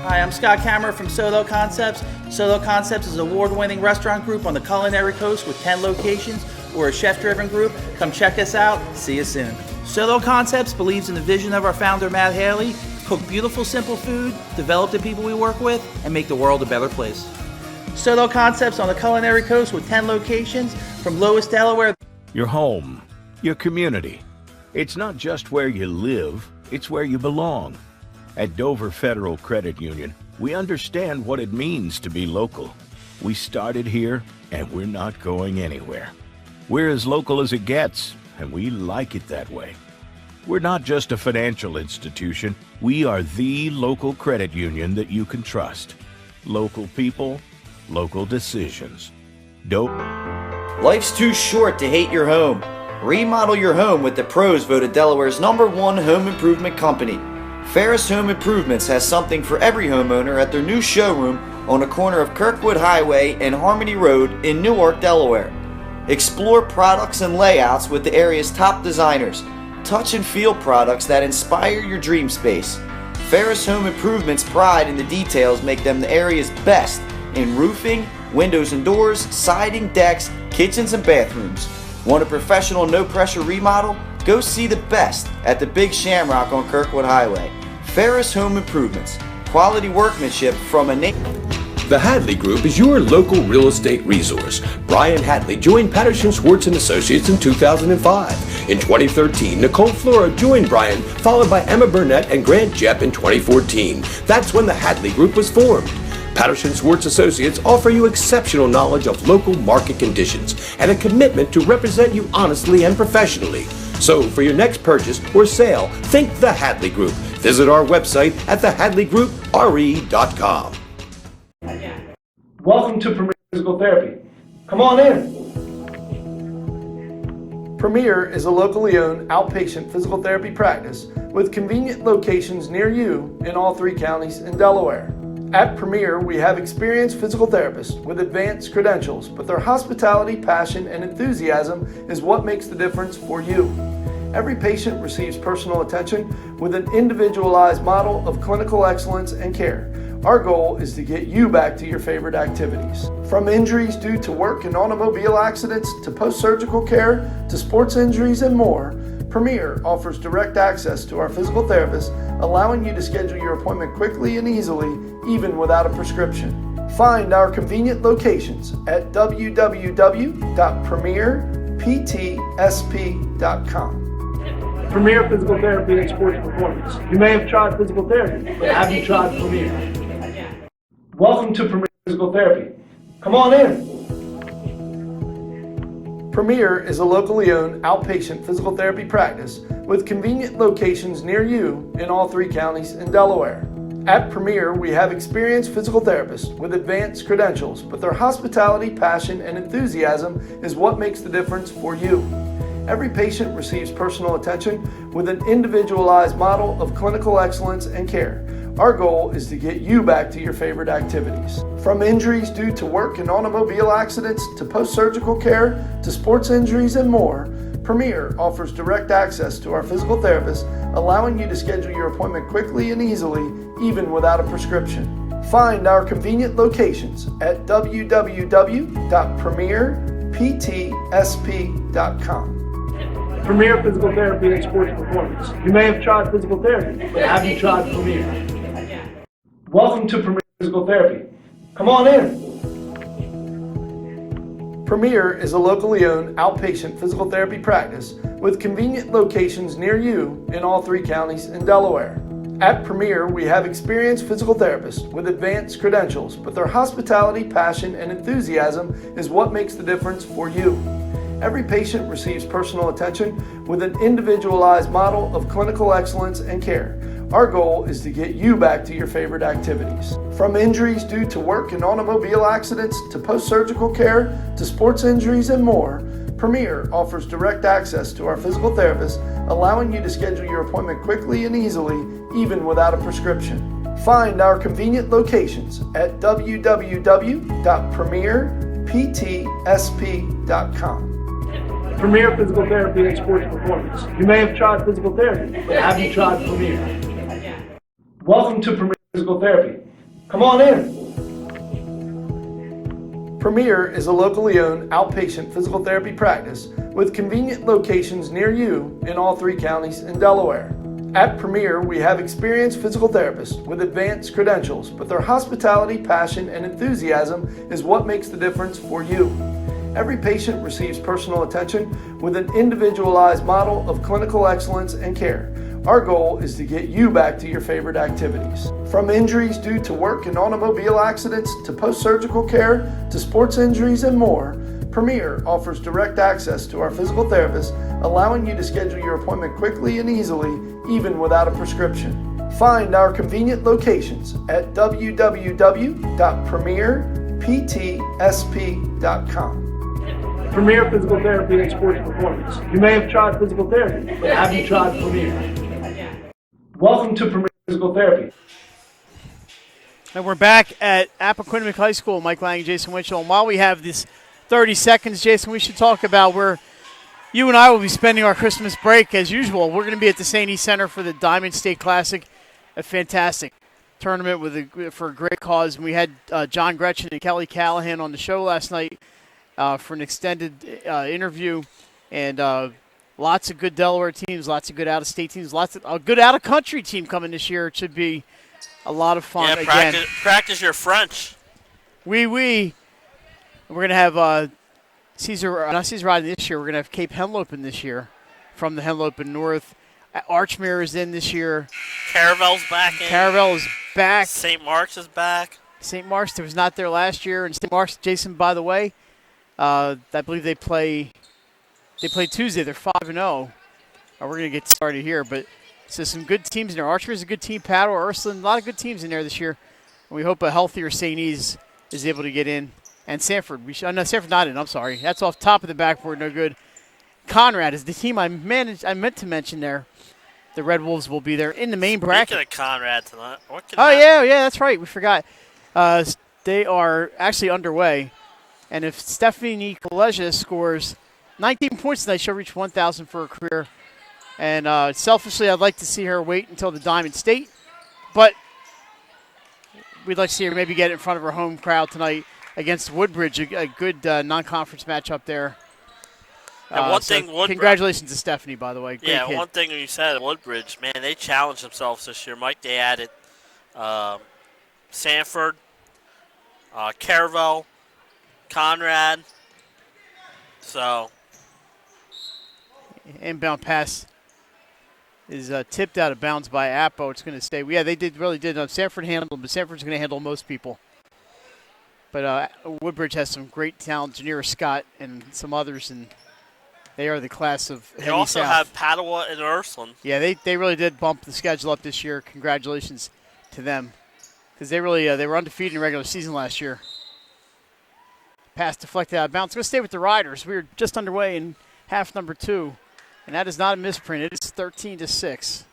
Hi, I'm Scott Kammerer from Solo Concepts. Solo Concepts is an award-winning restaurant group on the culinary coast with 10 locations. We're a chef-driven group. Come check us out. See you soon. Solo Concepts believes in the vision of our founder, Matt Haley, cook beautiful, simple food, develop the people we work with, and make the world a better place. Solo Concepts on the culinary coast with 10 locations from Lois, Delaware. Your home, your community. It's not just where you live, it's where you belong. At Dover Federal Credit Union, we understand what it means to be local. We started here, and we're not going anywhere. We're as local as it gets, and we like it that way. We're not just a financial institution. We are the local credit union that you can trust. Local people, local decisions. Life's too short to hate your home. Remodel your home with the pros voted Delaware's #1 home improvement company. Ferris Home Improvements has something for every homeowner at their new showroom on the corner of Kirkwood Highway and Harmony Road in Newark, Delaware. Explore products and layouts with the area's top designers. Touch and feel products that inspire your dream space. Ferris Home Improvements' pride in the details make them the area's best in roofing, windows and doors, siding, decks, kitchens and bathrooms. Want a professional no-pressure remodel? Go see the best at the Big Shamrock on Kirkwood Highway. Ferris Home Improvements. Quality workmanship from a name. The Hadley Group is your local real estate resource. Brian Hadley joined Patterson Schwartz & Associates in 2005. In 2013, Nicole Flora joined Brian, followed by Emma Burnett and Grant Jepp in 2014. That's when the Hadley Group was formed. Patterson Schwartz Associates offer you exceptional knowledge of local market conditions and a commitment to represent you honestly and professionally. So for your next purchase or sale, think the Hadley Group. Visit our website at thehadleygroupre.com. Welcome to Premier Physical Therapy. Come on in. Premier is a locally owned outpatient physical therapy practice with convenient locations near you in all 3 counties in Delaware. At Premier, we have experienced physical therapists with advanced credentials, but their hospitality, passion, and enthusiasm is what makes the difference for you. Every patient receives personal attention with an individualized model of clinical excellence and care. Our goal is to get you back to your favorite activities. From injuries due to work and automobile accidents to post-surgical care to sports injuries and more, Premier offers direct access to our physical therapists, allowing you to schedule your appointment quickly and easily, even without a prescription. Find our convenient locations at www.premierptsp.com. Premier Physical Therapy and Sports Performance. You may have tried physical therapy, but have you tried Premier? Welcome to Premier Physical Therapy. Come on in. Premier is a locally owned outpatient physical therapy practice with convenient locations near you in all 3 counties in Delaware. At Premier, we have experienced physical therapists with advanced credentials, but their hospitality, passion, and enthusiasm is what makes the difference for you. Every patient receives personal attention with an individualized model of clinical excellence and care. Our goal is to get you back to your favorite activities. From injuries due to work and automobile accidents to post-surgical care to sports injuries and more, Premier offers direct access to our physical therapists, allowing you to schedule your appointment quickly and easily, even without a prescription. Find our convenient locations at www.premierptsp.com. Premier Physical Therapy and Sports Performance. You may have tried physical therapy, but have you tried Premier? Welcome to Premier Physical Therapy. Come on in. Premier is a locally owned outpatient physical therapy practice with convenient locations near you in all 3 counties in Delaware. At Premier, we have experienced physical therapists with advanced credentials, but their hospitality, passion, and enthusiasm is what makes the difference for you. Every patient receives personal attention with an individualized model of clinical excellence and care. Our goal is to get you back to your favorite activities. From injuries due to work and automobile accidents to post-surgical care to sports injuries and more, Premier offers direct access to our physical therapists, allowing you to schedule your appointment quickly and easily, even without a prescription. Find our convenient locations at www.premierptsp.com. Premier Physical Therapy and Sports Performance. You may have tried physical therapy, but have you tried Premier? Welcome to Premier Physical Therapy. Come on in. Premier is a locally owned outpatient physical therapy practice with convenient locations near you in all 3 counties in Delaware. At Premier, we have experienced physical therapists with advanced credentials, but their hospitality, passion, and enthusiasm is what makes the difference for you. Every patient receives personal attention with an individualized model of clinical excellence and care. Our goal is to get you back to your favorite activities. From injuries due to work and automobile accidents to post-surgical care to sports injuries and more, Premier offers direct access to our physical therapists, allowing you to schedule your appointment quickly and easily, even without a prescription. Find our convenient locations at www.premierptsp.com. Premier Physical Therapy and Sports Performance. You may have tried physical therapy, but have you tried Premier? Welcome to Premier Physical Therapy. And we're back at Appoquinimink High School. Mike Lang, Jason Winchell. And while we have this 30 seconds, Jason, we should talk about where you and I will be spending our Christmas break as usual. We're going to be at the St. E Center for the Diamond State Classic, a fantastic tournament for a great cause. And we had John Gretchen and Kelly Callahan on the show last night for an extended interview, and lots of good Delaware teams, lots of good out-of-state teams, a good out-of-country team coming this year. It should be a lot of fun. Yeah, practice your French. Oui. We're going to have not Cesar Rodney this year. We're going to have Cape Henlopen this year from the Henlopen North. Archmere is in this year. Caravel's back in. Caravel is back. St. Mark's is back. St. Mark's was not there last year. And St. Mark's, Jason, by the way, I believe they play Tuesday. They're 5-0. We're going to get started here, but so some good teams in there. Archer is a good team. Paddle, Ursuline, a lot of good teams in there this year. And we hope a healthier St. E's is able to get in. And Sanford, no, Sanford not in. I'm sorry. That's off top of the backboard. No good. Conrad is the team I meant to mention there. The Red Wolves will be there in the main bracket. Speaking of Conrad tonight, yeah, that's right. We forgot. They are actually underway. And if Stephanie Nicolesia scores 19 points tonight, she'll reach 1,000 for her career. And selfishly, I'd like to see her wait until the Diamond State. But we'd like to see her maybe get in front of her home crowd tonight against Woodbridge, a good non-conference matchup there. Congratulations to Stephanie, by the way. Great kid. One thing you said, Woodbridge, man, they challenged themselves this year. Mike, they added Sanford, Caravel, Conrad. So inbound pass is tipped out of bounds by Appo. It's going to stay. Yeah, they really did. Sanford handled them, but Sanford's going to handle most people. But Woodbridge has some great talent, Janira Scott and some others, and they are the class of They heavy also South. have Padua and Ursuline. Yeah, they really did bump the schedule up this year. Congratulations to them, because they were undefeated in the regular season last year. Pass deflected out of bounds. Going to stay with the Riders. We are just underway in half number 2, and that is not a misprint. It is 13-6.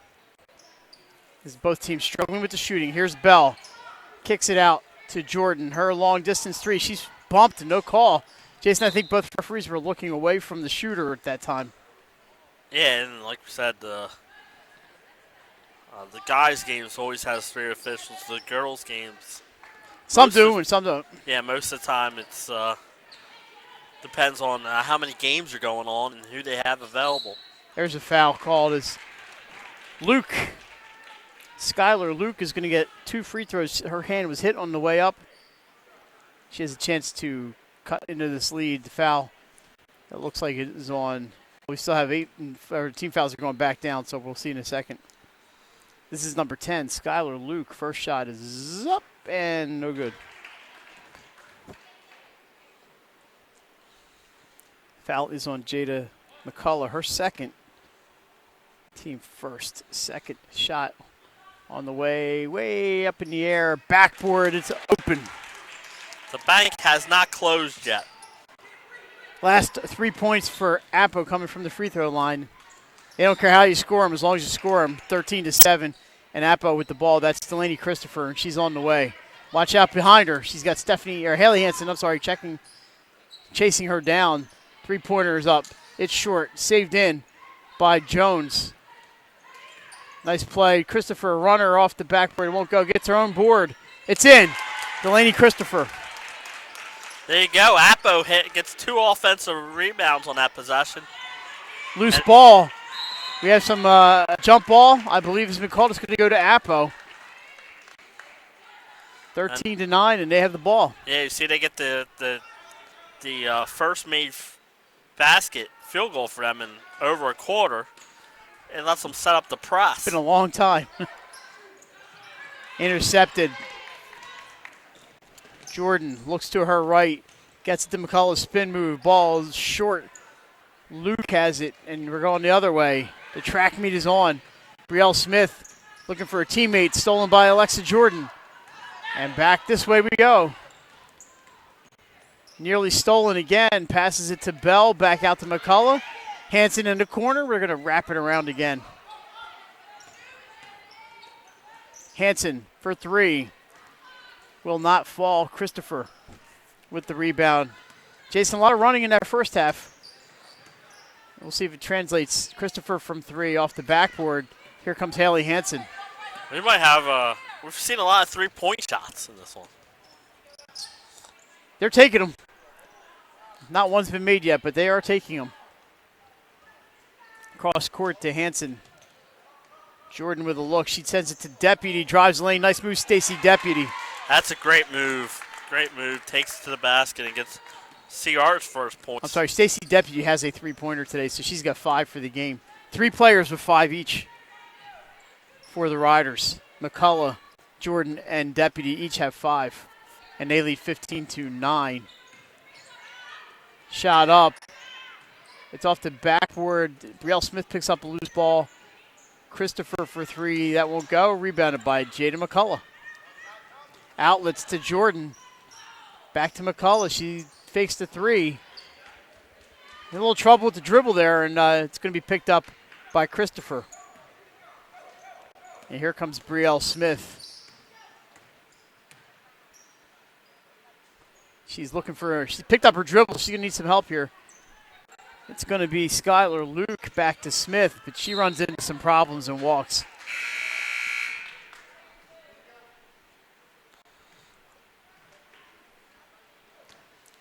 As both teams struggling with the shooting. Here's Bell, kicks it out to Jordan. Her long distance three. She's bumped. No call. Jason, I think both referees were looking away from the shooter at that time. Yeah, and like we said, the guys' games always has 3 officials. The girls' games, some do and some don't. Yeah, most of the time it's depends on how many games are going on and who they have available. There's a foul called as Luke. Skylar Luke is going to get 2 free throws. Her hand was hit on the way up. She has a chance to cut into this lead. The foul, it looks like it is on. We still have 8, our team fouls are going back down, so we'll see in a second. This is number 10, Skylar Luke. First shot is up and no good. Foul is on Jada McCullough. Her second. Team first. Second shot on the way up in the air. Backboard, it's open. The bank has not closed yet. Last 3 points for Appo coming from the free throw line. They don't care how you score them as long as you score them. 13-7. And Appo with the ball. That's Delaney Christopher, and she's on the way. Watch out behind her. She's got Haley Hansen, chasing her down. 3-pointer is up. It's short. Saved in by Jones. Nice play. Christopher, runner off the backboard. It won't go. Gets her own board. It's in. Delaney Christopher. There you go. Appo gets 2 offensive rebounds on that possession. Loose ball. We have some jump ball, I believe has been called. It's going to go to Appo. 13-9, and they have the ball. Yeah, you see they get the first made basket field goal for them in over a quarter. It lets them set up the press. It's been a long time. Intercepted. Jordan looks to her right. Gets it to McCullough's spin move. Ball is short. Luke has it, and we're going the other way. The track meet is on. Brielle Smith looking for a teammate. Stolen by Alexa Jordan. And back this way we go. Nearly stolen again. Passes it to Bell. Back out to McCullough. Hansen in the corner. We're going to wrap it around again. Hansen for 3. Will not fall. Christopher with the rebound. Jason, a lot of running in that first half. We'll see if it translates. Christopher from 3 off the backboard. Here comes Haley Hansen. We might have we've seen a lot of 3-point shots in this one. They're taking them. Not one's been made yet, but they are taking them. Cross court to Hansen. Jordan with a look. She sends it to Deputy. Drives the lane. Nice move, Stacy Deputy. That's a great move. Great move. Takes it to the basket and gets CR's first points. I'm sorry, Stacy Deputy has a 3-pointer today, so she's got 5 for the game. 3 players with 5 each for the Riders. McCullough, Jordan, and Deputy each have 5, and they lead 15-9. Shot up. It's off the backboard. Brielle Smith picks up a loose ball. Christopher for three. That won't go. Rebounded by Jada McCullough. Outlets to Jordan. Back to McCullough. She fakes the three. A little trouble with the dribble there, and it's going to be picked up by Christopher. And here comes Brielle Smith. She's picked up her dribble. She's going to need some help here. It's going to be Skylar Luke back to Smith, but she runs into some problems and walks.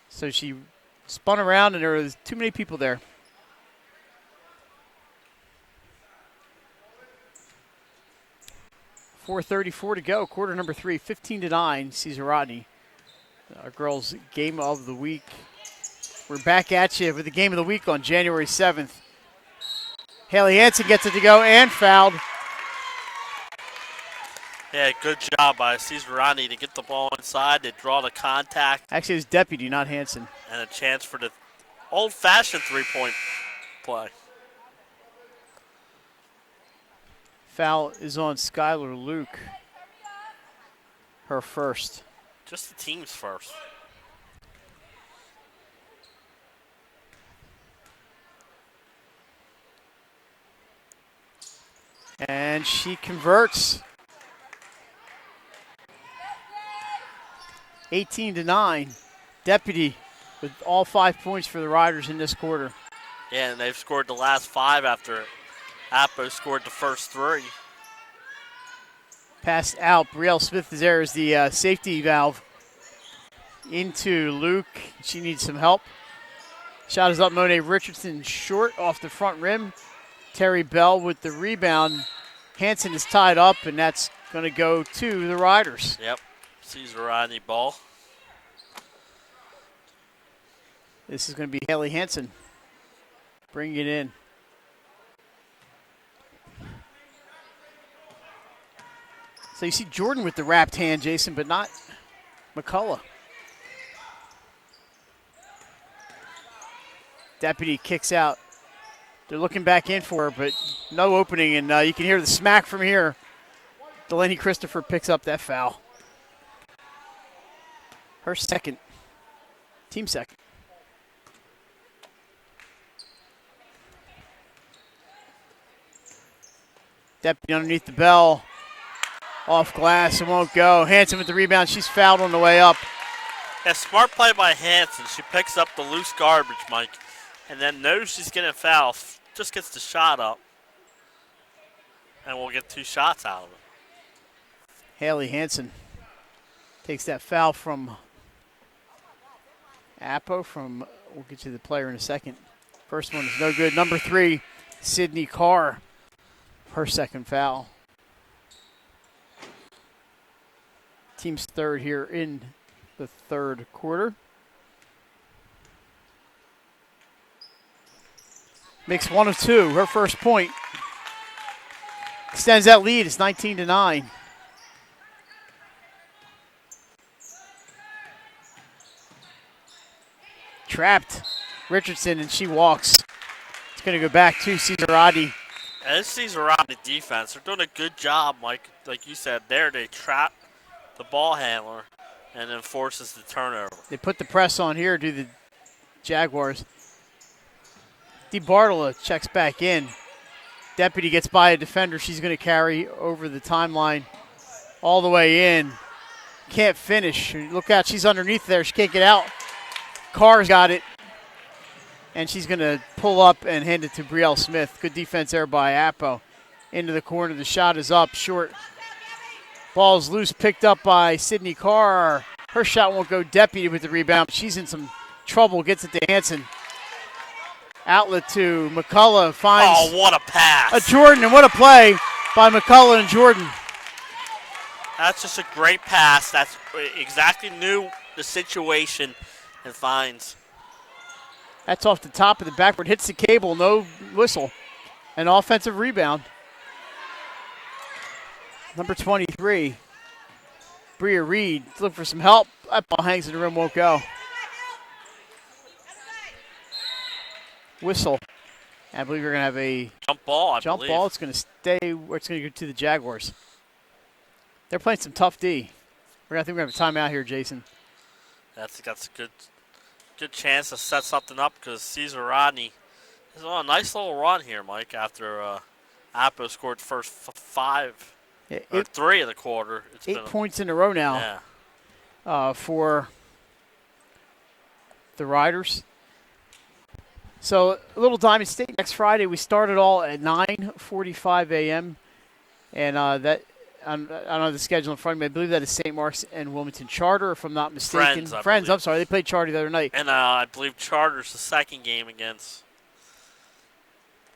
So she spun around, and there was too many people there. .434 to go, quarter number 3, 15-9, Caesar Rodney. Our girls' game of the week. We're back at you with the game of the week on January 7th. Haley Hansen gets it to go and fouled. Yeah, good job by Caesar Rodney to get the ball inside, to draw the contact. Actually, it was Deputy, not Hansen. And a chance for the old-fashioned three-point play. Foul is on Skylar Luke. Her first. Just the team's first. And she converts. 18-9. Deputy with all 5 points for the Riders in this quarter. Yeah, and they've scored the last 5 after Appo scored the first 3. Pass out. Brielle Smith is there as the safety valve into Luke. She needs some help. Shot is up. Monet Richardson short off the front rim. Terry Bell with the rebound. Hansen is tied up, and that's going to go to the Riders. Yep. Caesar Rodney ball. This is going to be Haley Hansen. Bring it in. So you see Jordan with the wrapped hand, Jason, but not McCullough. Deputy kicks out. They're looking back in for her, but no opening, and you can hear the smack from here. Delaney Christopher picks up that foul. Her second. Team second. Deputy underneath the bell. Off glass, it won't go. Hansen with the rebound. She's fouled on the way up. Yeah, smart play by Hansen. She picks up the loose garbage, Mike, and then knows she's getting a foul. Just gets the shot up, and we'll get 2 shots out of it. Haley Hansen takes that foul from Appo. We'll get to the player in a second. First one is no good. Number 3, Sydney Carr. Her second foul. Team's third here in the third quarter. Makes 1 of 2, her first point. Extends that lead, it's 19-9. Trapped, Richardson, and she walks. It's going to go back to Caesar Rodney. And this Caesar Rodney defense, they're doing a good job, Mike. Like you said, there they trap the ball handler and then forces the turnover. They put the press on here, do the Jaguars. DeBartola checks back in. Deputy gets by a defender. She's going to carry over the timeline all the way in. Can't finish. Look out, she's underneath there. She can't get out. Carr's got it. And she's going to pull up and hand it to Brielle Smith. Good defense there by Appo. Into the corner. The shot is up, short. Ball's loose, picked up by Sydney Carr. Her shot won't go. Deputy with the rebound. She's in some trouble. Gets it to Hansen. Outlet to McCullough. Finds oh, what a pass. a Jordan, and what a play by McCullough and Jordan. That's just a great pass. That's exactly knew the situation and finds. That's off the top of the backboard. Hits the cable, no whistle. An offensive rebound. Number 23, Bria Reed, looking for some help. That ball hangs in the rim, won't go. whistle. And I believe we're going to have a jump ball, I jump believe. ball. It's going to stay where it's going to go to the Jaguars. They're playing some tough D. I think we're going to have a timeout here, Jason. That's a good chance to set something up because Caesar Rodney is on a nice little run here, Mike, after Appo scored the first 5 or 3 of the quarter. It's 8 points in a row now for the Riders. So a little Diamond State next Friday. We start it all at 9:45 a.m. And that I don't have the schedule in front of me. I believe that is St. Mark's and Wilmington Charter, if I'm not mistaken. Friends, I'm sorry. They played Charter the other night. And I believe Charter's the second game against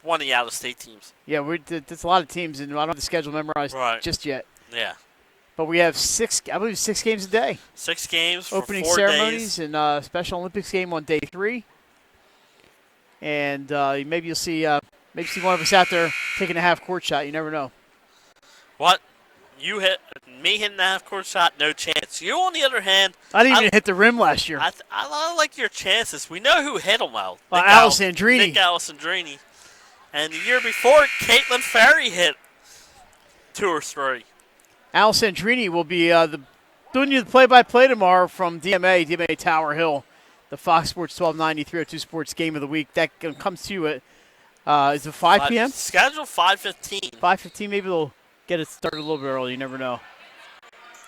one of the out-of-state teams. Yeah, there's a lot of teams, and I don't have the schedule memorized just yet. Yeah. But we have 6 games a day. 6 games for opening 4 ceremonies days. And Special Olympics game on day 3. And maybe you'll see one of us out there taking a half-court shot. You never know. What? You hit me hitting the half-court shot? No chance. You, on the other hand, I didn't even hit the rim last year. I like your chances. We know who hit them out. Alessandrini. Nick Alessandrini. And the year before, Caitlin Ferry hit 2 or 3. Alessandrini will be doing you the play-by-play tomorrow from DMA Tower Hill, the Fox Sports 1290 302 Sports Game of the Week. That comes to you at, is it 5 p.m.? Schedule 5:15. 5:15, maybe they'll get it started a little bit early. You never know.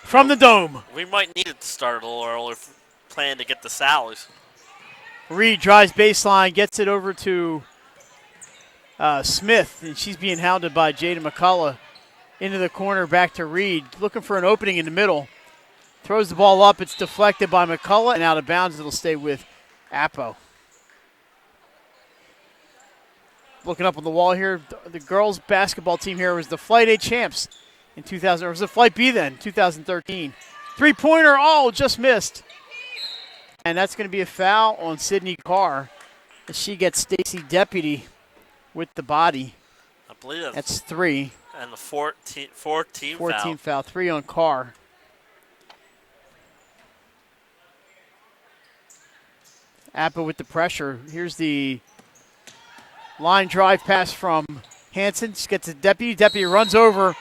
From the Dome. We might need it to start a little early if we plan to get the Sallies. Reed drives baseline, gets it over to Smith, and she's being hounded by Jada McCullough. Into the corner, back to Reed, looking for an opening in the middle. Throws the ball up, it's deflected by McCullough, and out of bounds. It'll stay with Appo. Looking up on the wall here, the girls' basketball team here was the Flight A champs in 2000, or was it Flight B then, 2013. Three-pointer, just missed. And that's going to be a foul on Sydney Carr as she gets Stacy Deputy with the body. I believe that's 3. And the 14 foul. 3 on Carr. Appa with the pressure. Here's the line drive pass from Hanson. She gets a Deputy. Deputy runs over,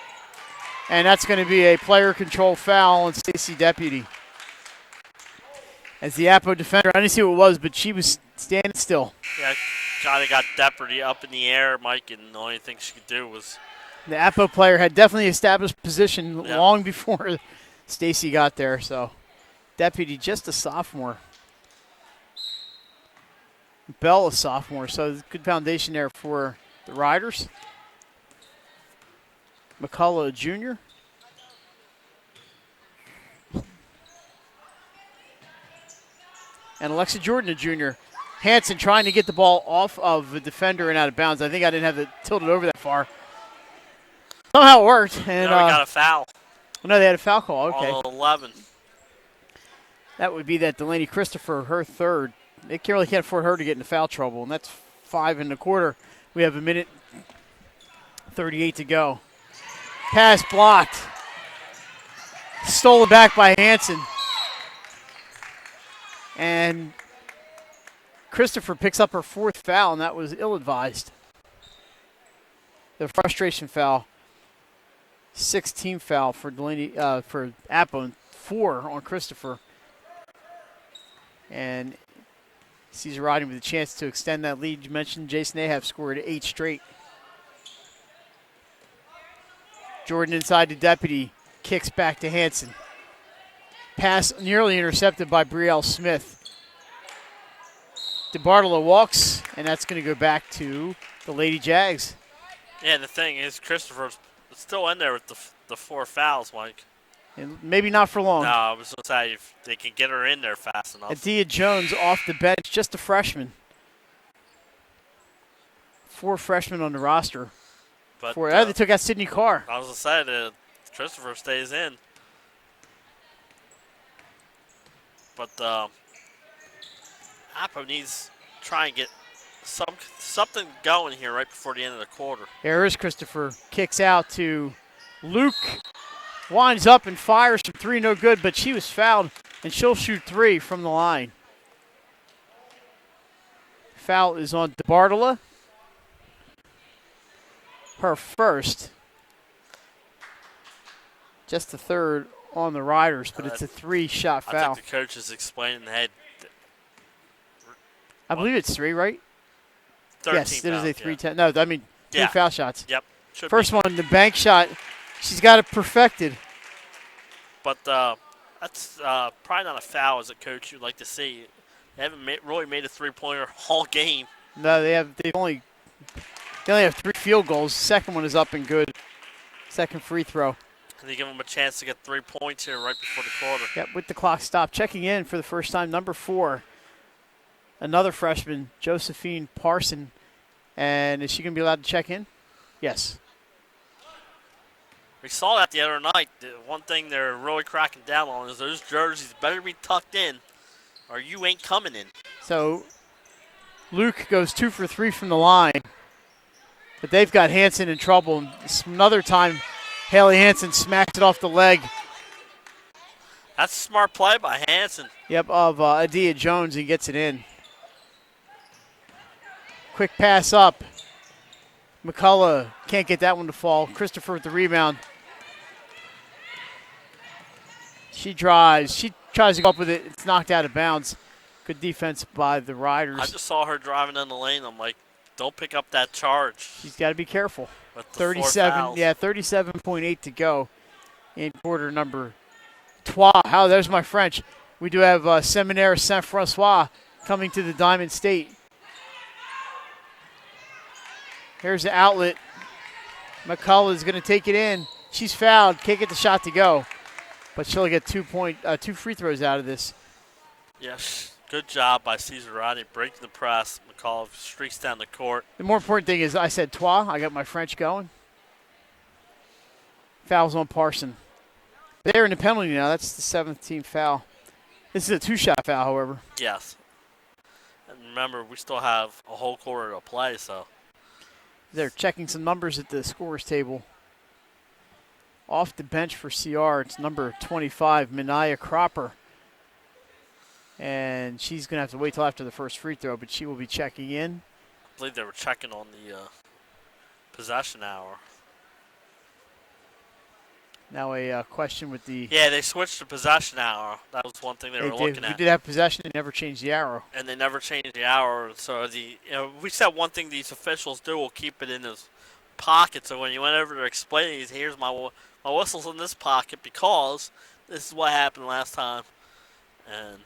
and that's going to be a player control foul on Stacy Deputy. As the Appo defender, I didn't see what it was, but she was standing still. Yeah, Johnny got Deputy up in the air, Mike, and the only thing she could do was... The Appo player had definitely established position long before Stacy got there. So, Deputy just a sophomore. Bell a sophomore. So, good foundation there for the Riders. McCullough a junior. And Alexa Jordan a junior. Hanson trying to get the ball off of the defender and out of bounds. I think I didn't have it tilted over that far. Somehow it worked. And we got a foul. No, they had a foul call. Okay. On 11. That would be that Delaney Christopher, her third. They can't afford her to get into foul trouble, and that's 5 in the quarter. We have 1:38 to go. Pass blocked. Stolen back by Hanson. And Christopher picks up her 4th foul, and that was ill-advised. The frustration foul. 16 foul for Delaney, for Appo, 4 on Christopher. And Caesar Rodney with a chance to extend that lead. You mentioned Jason Ahab scored 8 straight. Jordan inside to Deputy, kicks back to Hanson. Pass nearly intercepted by Brielle Smith. DeBartolo walks, and that's going to go back to the Lady Jags. Yeah, the thing is, Christopher's still in there with the 4 fouls, Mike. And maybe not for long. No, I was going to say if they can get her in there fast enough. Adia Jones off the bench, just a freshman. 4 freshmen on the roster. But they took out Sydney Carr. I was going to say that Christopher stays in. But Appo needs to try and get something going here right before the end of the quarter. There is Christopher. Kicks out to Luke. Winds up and fires from 3, no good, but she was fouled, and she'll shoot 3 from the line. Foul is on DeBartola. Her first. Just the third on the Riders, but it's a 3-shot foul. I think the coach is explaining ahead. I believe it's 3, right? 13 yes, it is fouls, a 3-10. No, I mean 3 foul shots. Yep. First one, the bank shot. She's got it perfected. But that's probably not a foul as a coach you'd like to see. They haven't really made a three-pointer all game. No, they only have 3 field goals. Second one is up and good. Second free throw. And they give them a chance to get 3 points here right before the quarter. Yep, with the clock stopped. Checking in for the first time, number 4. Another freshman, Josephine Parson. And is she going to be allowed to check in? Yes. We saw that the other night. The one thing they're really cracking down on is those jerseys better be tucked in or you ain't coming in. So Luke goes 2 for 3 from the line. But they've got Hansen in trouble. Another time, Haley Hansen smacks it off the leg. That's a smart play by Hansen. Yep, of Adia Jones. He gets it in. Quick pass up. McCullough can't get that one to fall. Christopher with the rebound. She drives. She tries to go up with it. It's knocked out of bounds. Good defense by the Riders. I just saw her driving in the lane. I'm like, don't pick up that charge. She's got to be careful. With the 37, 37.8 to go in quarter number 12. How there's my French. We do have Seminaire Saint-Francois coming to the Diamond State. Here's the outlet. McCullough is going to take it in. She's fouled. Can't get the shot to go. But she'll get 2 free throws out of this. Yes, good job by Cesar Rodney breaking the press. McCullough streaks down the court. The more important thing is I said trois. I got my French going. Fouls on Parson. They're in the penalty now. That's the 7th team foul. This is a 2-shot foul, however. Yes. And remember, we still have a whole quarter to play, so. They're checking some numbers at the scorers table. Off the bench for CR, it's number 25, Minaya Cropper. And she's going to have to wait till after the first free throw, but she will be checking in. I believe they were checking on the possession hour. Now a question with the... Yeah, they switched to possession hour. That was one thing they were looking at. We did have possession. They never changed the arrow. And they never changed the hour. So, we said one thing these officials do, will keep it in his pocket. So when you went over to explain it, here's my whistle's in this pocket because this is what happened last time. And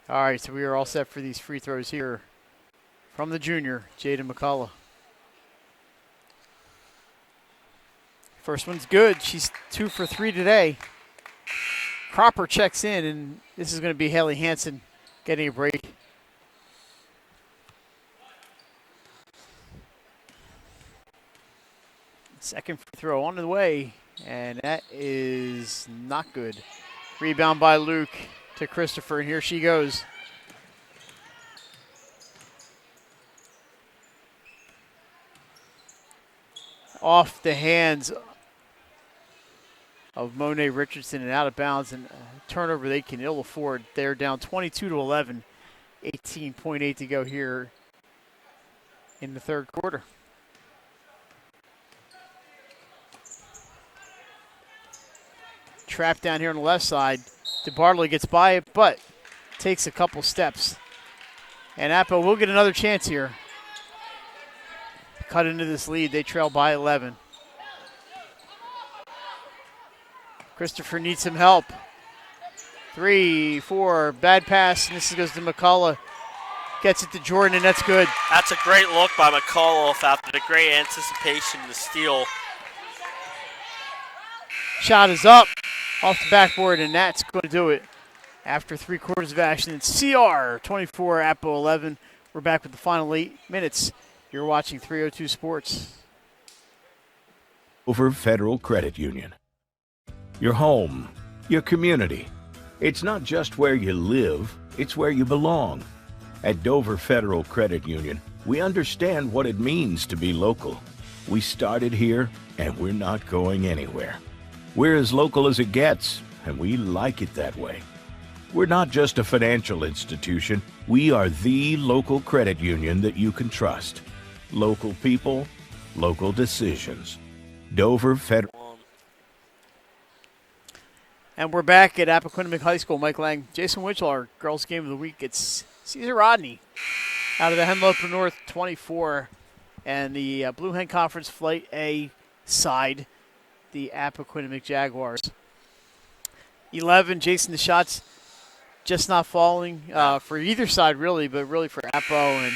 all right, so we are all set for these free throws here from the junior, Jada McCullough. First one's good. She's 2 for 3 today. Cropper checks in, and this is going to be Haley Hansen getting a break. Second free throw on the way, and that is not good. Rebound by Luke to Christopher, and here she goes. Off the hands of Monet Richardson and out of bounds, and a turnover they can ill afford. They're down 22-11, 18.8 to go here in the third quarter. Trap down here on the left side. DeBartolo gets by it, but takes a couple steps. And Appo will get another chance here. Cut into this lead. They trail by 11. Christopher needs some help. 3, 4, bad pass, and this goes to McCullough. Gets it to Jordan, and that's good. That's a great look by McCullough after the great anticipation to steal. Shot is up off the backboard, and that's going to do it. After 3 quarters of action, it's CR 24, Appo 11. We're back with the final 8 minutes. You're watching 302 Sports. Over Federal Credit Union. Your home, your community. It's not just where you live, it's where you belong. At Dover Federal Credit Union, we understand what it means to be local. We started here, and we're not going anywhere. We're as local as it gets, and we like it that way. We're not just a financial institution. We are the local credit union that you can trust. Local people, local decisions. Dover Federal. And we're back at Appoquinimink High School. Mike Lang, Jason Winchell, our girls' game of the week. It's Caesar Rodney out of the Henlopen North 24. And the Blue Hen Conference Flight A side, the Appoquinimink Jaguars. 11, Jason, the shots just not falling for either side, really, but really for Appo.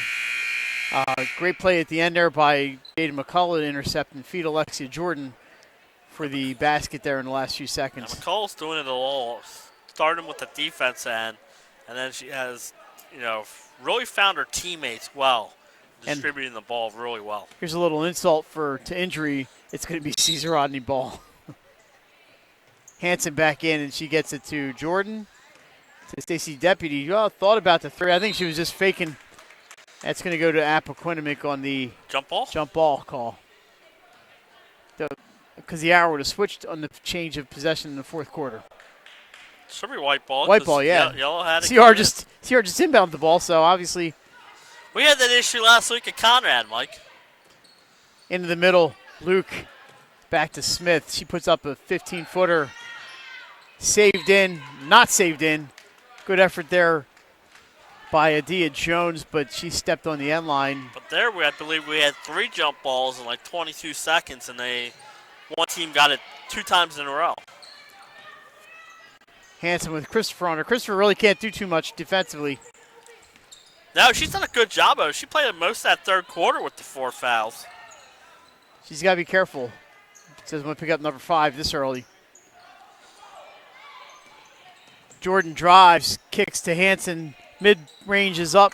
And great play at the end there by Jada McCullough to intercept and feed Alexia Jordan for the basket there in the last few seconds. Now, McCall's doing it all, starting with the defense end, and then she has, really found her teammates well, distributing the ball really well. Here's a little insult to injury. It's going to be Caesar Rodney ball. Hanson back in, and she gets it to Jordan. To Stacy Deputy. Thought about the three. I think she was just faking. That's going to go to Appoquinimink on the jump ball call. Because the arrow would have switched on the change of possession in the fourth quarter. Should be white ball. White ball, yeah. Yellow had it. CR just inbounded the ball, so obviously. We had that issue last week at Conrad, Mike. Into the middle, Luke back to Smith. She puts up a 15-footer. Saved in, not saved in. Good effort there by Adia Jones, but she stepped on the end line. But there, I believe we had 3 jump balls in like 22 seconds, and one team got it 2 times in a row. Hanson with Christopher on her. Christopher really can't do too much defensively. No, she's done a good job of it. She played most of that third quarter with the 4 fouls. She's got to be careful. It says I'm going to pick up number 5 this early. Jordan drives, kicks to Hanson. Mid-range is up.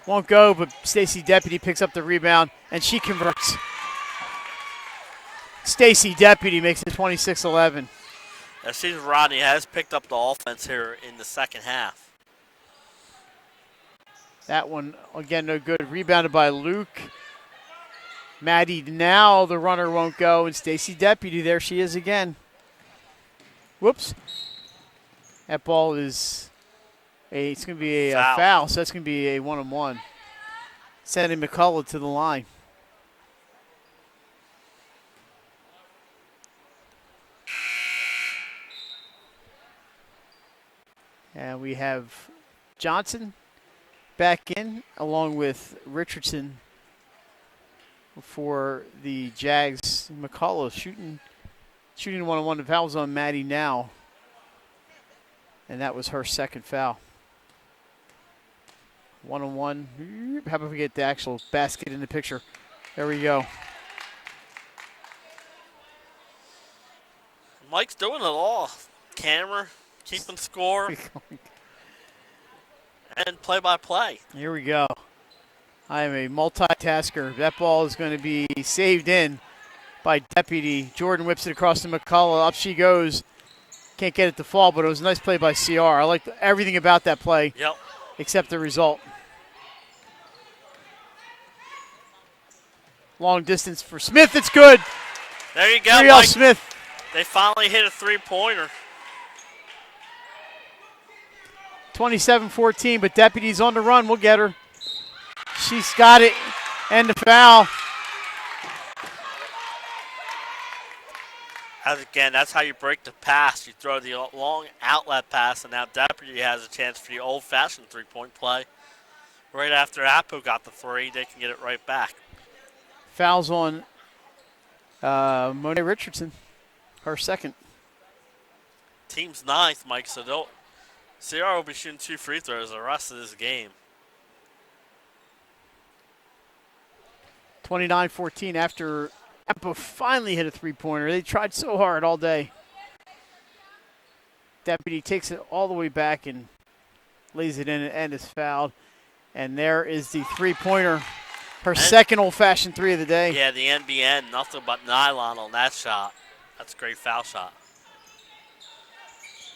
Won't go, but Stacy Deputy picks up the rebound, and she converts. Stacy Deputy makes it 26-11. Caesar Rodney has picked up the offense here in the second half. That one, again, no good. Rebounded by Luke. Maddie now, the runner won't go, and Stacy Deputy, there she is again. Whoops. That ball is it's going to be a foul, so that's going to be a 1-on-1. Sending McCullough to the line. And we have Johnson back in along with Richardson for the Jags. McCullough shooting 1-on-1. The foul's on Maddie now. And that was her second foul. 1-on-1. How about we get the actual basket in the picture? There we go. Mike's doing it all. Camera, keeping score, and play-by-play. Here we go. I am a multitasker. That ball is going to be saved in by Deputy. Jordan whips it across to McCullough. Up she goes. Can't get it to fall, but it was a nice play by CR. I like everything about that play, except the result. Long distance for Smith. It's good. There you go, Ariel Mike. Smith. They finally hit a 3-pointer. 27-14, but Deputy's on the run. We'll get her. She's got it. And the foul. Again, that's how you break the pass. You throw the long outlet pass, and now Deputy has a chance for the old-fashioned 3-point play. Right after Appo got the 3, they can get it right back. Fouls on Monet Richardson, her second. Team's 9th, Mike, so CR will be shooting 2 free throws the rest of this game. 29-14 after Appo finally hit a 3-pointer. They tried so hard all day. Deputy takes it all the way back and lays it in and is fouled. And there is the 3-pointer. Her second old-fashioned 3 of the day. Yeah, the NBN, nothing but nylon on that shot. That's a great foul shot.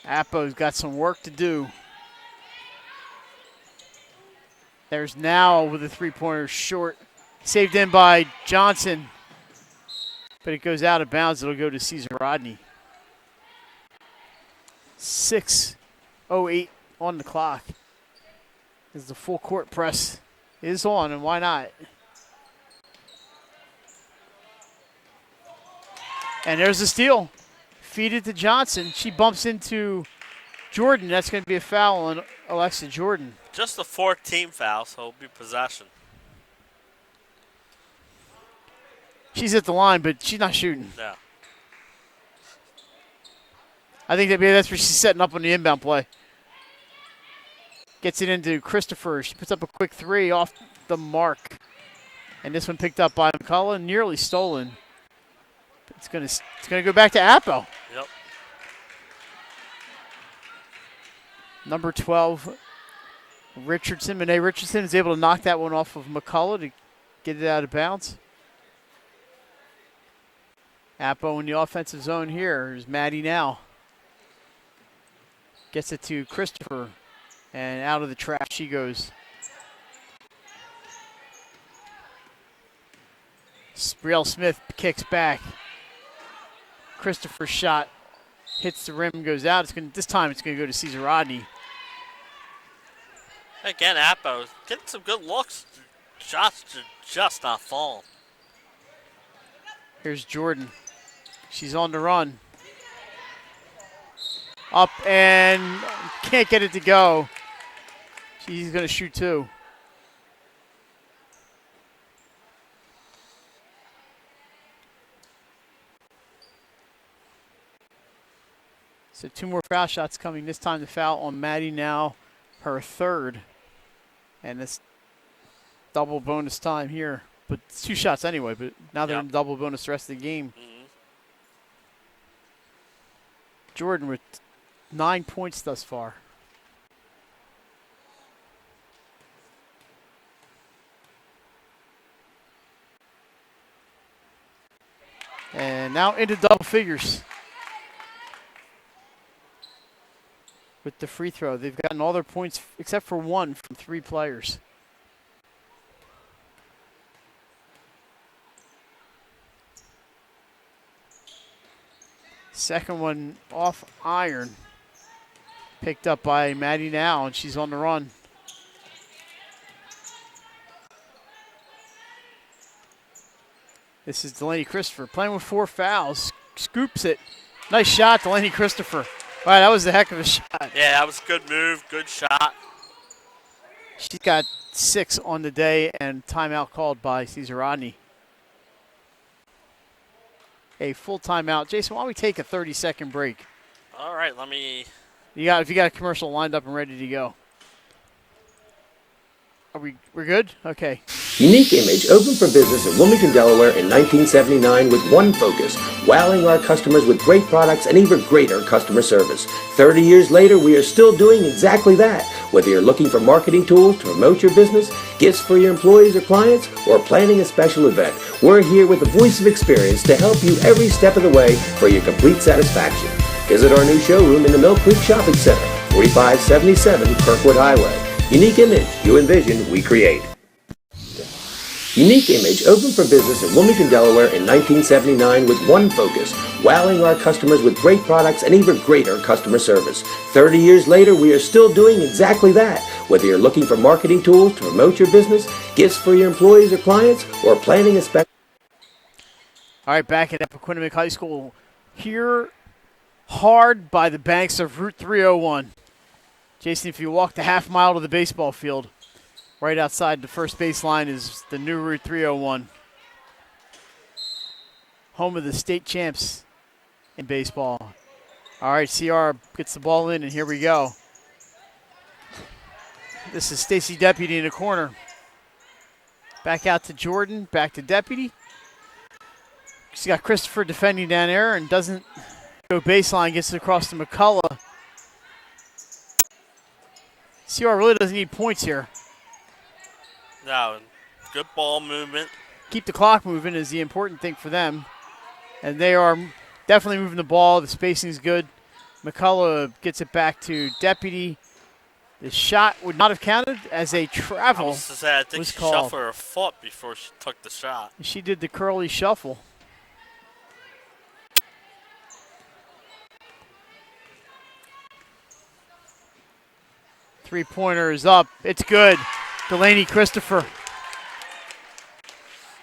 Appo's got some work to do. There's now with the 3-pointer short. Saved in by Johnson. But it goes out of bounds. It'll go to Caesar Rodney. 6:08 on the clock. As the full court press is on, and why not? And there's the steal. Feed it to Johnson. She bumps into Jordan. That's going to be a foul on Alexa Jordan. Just a 4th-team foul, so it'll be possession. She's at the line, but she's not shooting. No. I think that maybe that's where she's setting up on the inbound play. Gets it into Christopher. She puts up a quick 3 off the mark. And this one picked up by McCullough, nearly stolen. It's gonna go back to Appo. Yep. Number 12, Richardson. Monet Richardson is able to knock that one off of McCullough to get it out of bounds. Appo in the offensive zone here. Here's Maddie now. Gets it to Christopher. And out of the trap she goes. Spriel Smith kicks back. Christopher's shot hits the rim, goes out. This time it's going to go to Cesar Rodney. Again, Appo getting some good looks. Shots just not falling. Here's Jordan. She's on the run. Up and can't get it to go. She's going to shoot 2. So 2 more foul shots coming. This time the foul on Maddie now, her 3rd. And it's double bonus time here. But it's 2 shots anyway, but now they're in double bonus the rest of the game. Mm-hmm. Jordan with 9 points thus far. And now into double figures with the free throw. They've gotten all their points except for 1 from 3 players. Second one off iron. Picked up by Maddie now, and she's on the run. This is Delaney Christopher playing with 4 fouls. Scoops it. Nice shot, Delaney Christopher. Wow, that was a heck of a shot. Yeah, that was a good move, good shot. She's got 6 on the day, and timeout called by Cesar Rodney. A full timeout. Jason, why don't we take a 30-second break? All right, let me. If you got a commercial lined up and ready to go. We're good? Okay. Unique Image opened for business in Wilmington, Delaware in 1979 with one focus, wowing our customers with great products and even greater customer service. 30 years later, we are still doing exactly that. Whether you're looking for marketing tools to promote your business, gifts for your employees or clients, or planning a special event, we're here with the voice of experience to help you every step of the way for your complete satisfaction. Visit our new showroom in the Mill Creek Shopping Center, 4577 Kirkwood Highway. Unique Image, you envision, we create. Unique Image opened for business in Wilmington, Delaware in 1979 with one focus, wowing our customers with great products and even greater customer service. 30 years later, we are still doing exactly that. Whether you're looking for marketing tools to promote your business, gifts for your employees or clients, or planning a special... All right, back at Appoquinimink High School, here hard by the banks of Route 301. Jason, if you walk the half mile to the baseball field, right outside the first baseline is the new Route 301. Home of the state champs in baseball. All right, CR gets the ball in, and here we go. This is Stacy Deputy in the corner. Back out to Jordan, back to Deputy. She's got Christopher defending down there and doesn't go baseline, gets it across to McCullough. CR really doesn't need points here. No, good ball movement. Keep the clock moving is the important thing for them. And they are definitely moving the ball. The spacing is good. McCullough gets it back to Deputy. The shot would not have counted as a travel. I think she shuffled her foot before she took the shot. She did the curly shuffle. Three-pointer is up. It's good. Delaney Christopher.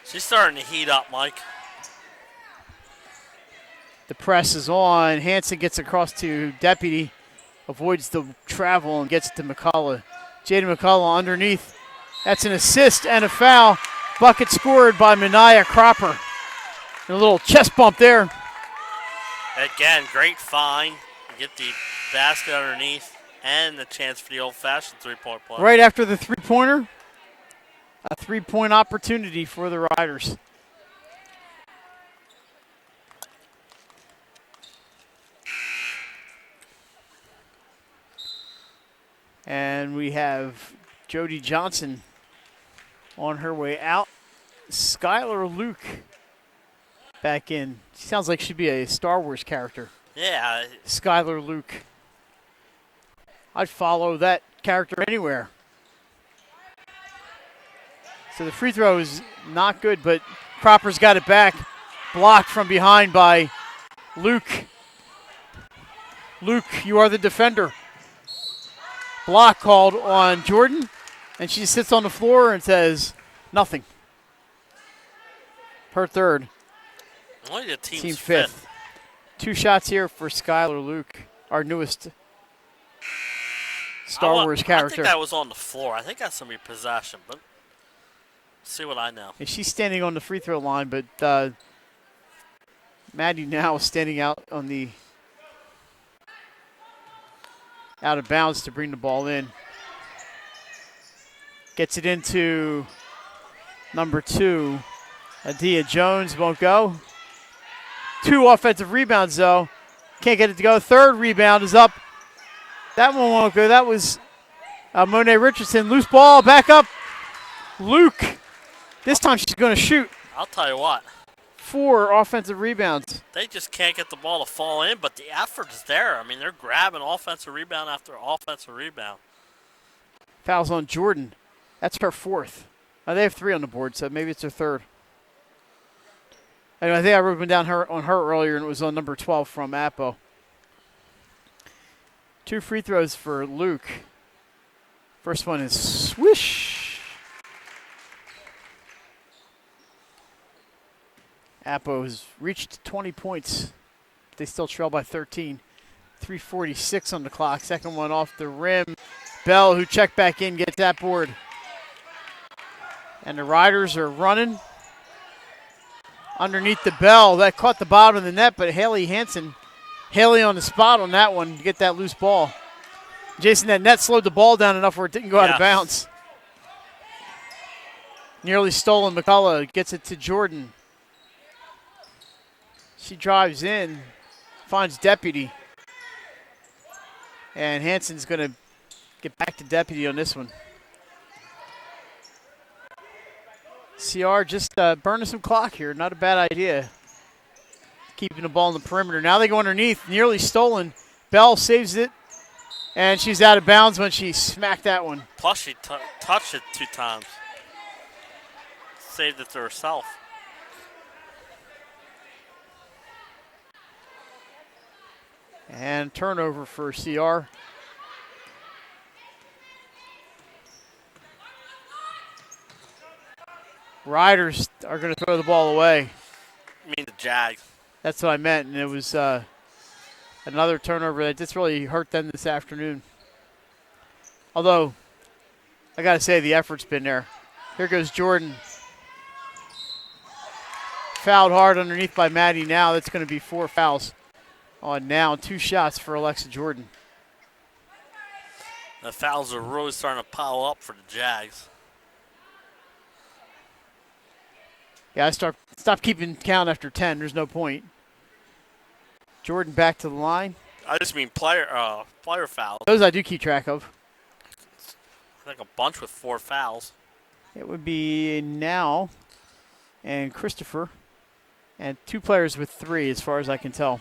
She's starting to heat up, Mike. The press is on. Hanson gets across to Deputy. Avoids the travel and gets it to McCullough. Jaden McCullough underneath. That's an assist and a foul. Bucket scored by Mania Cropper. And a little chest bump there. Again, great find. Get the basket underneath and the chance for the old-fashioned three-point play. Right after the three-pointer, a three-point opportunity for the Riders. And we have Jody Johnson on her way out. Skylar Luke back in. She sounds like she'd be a Star Wars character. Yeah. Skylar Luke. I'd follow that character anywhere. So the free throw is not good, but Cropper's got it back. Blocked from behind by Luke. Luke, you are the defender. Block called on Jordan, and she sits on the floor and says nothing. Her third. Only the Team fifth. 2 shots here for Skylar Luke, our newest Star Wars character. I think that was on the floor. I think that's going to be possession, but see what I know. And she's standing on the free throw line, but Maddie now is standing out on the out of bounds to bring the ball in. Gets it into number 2. Adia Jones won't go. 2 offensive rebounds, though. Can't get it to go. Third rebound is up. That one won't go. That was Monet Richardson. Loose ball, back up. Luke. This time she's going to shoot. I'll tell you what. 4 offensive rebounds. They just can't get the ball to fall in, but the effort is there. I mean, they're grabbing offensive rebound after offensive rebound. Fouls on Jordan. That's her 4th. They have 3 on the board, so maybe it's her 3rd. Anyway, I think I wrote them down on her earlier, and it was on number 12 from Appo. 2 free throws for Luke. First one is swish. Appo has reached 20 points. They still trail by 13. 3:46 on the clock. Second one off the rim. Bell, who checked back in, gets that board. And the Riders are running. Underneath the Bell. That caught the bottom of the net, but Haley on the spot on that one to get that loose ball. Jason, that net slowed the ball down enough where it didn't go out of bounds. Nearly stolen. McCullough gets it to Jordan. She drives in, finds Deputy. And Hanson's going to get back to Deputy on this one. CR just burning some clock here. Not a bad idea. Keeping the ball in the perimeter. Now they go underneath. Nearly stolen. Bell saves it. And she's out of bounds when she smacked that one. Plus she touched it 2 times. Saved it to herself. And turnover for CR. Riders are going to throw the ball away. I mean the Jags. That's what I meant, and it was another turnover that just really hurt them this afternoon. Although, I got to say, the effort's been there. Here goes Jordan. Fouled hard underneath by Maddie now. That's going to be 4 fouls on now. 2 shots for Alexa Jordan. The fouls are really starting to pile up for the Jags. Yeah, I stop keeping count after 10. There's no point. Jordan back to the line. I just mean player fouls. Those I do keep track of. I think a bunch with 4 fouls. It would be now and Christopher and 2 players with 3 as far as I can tell.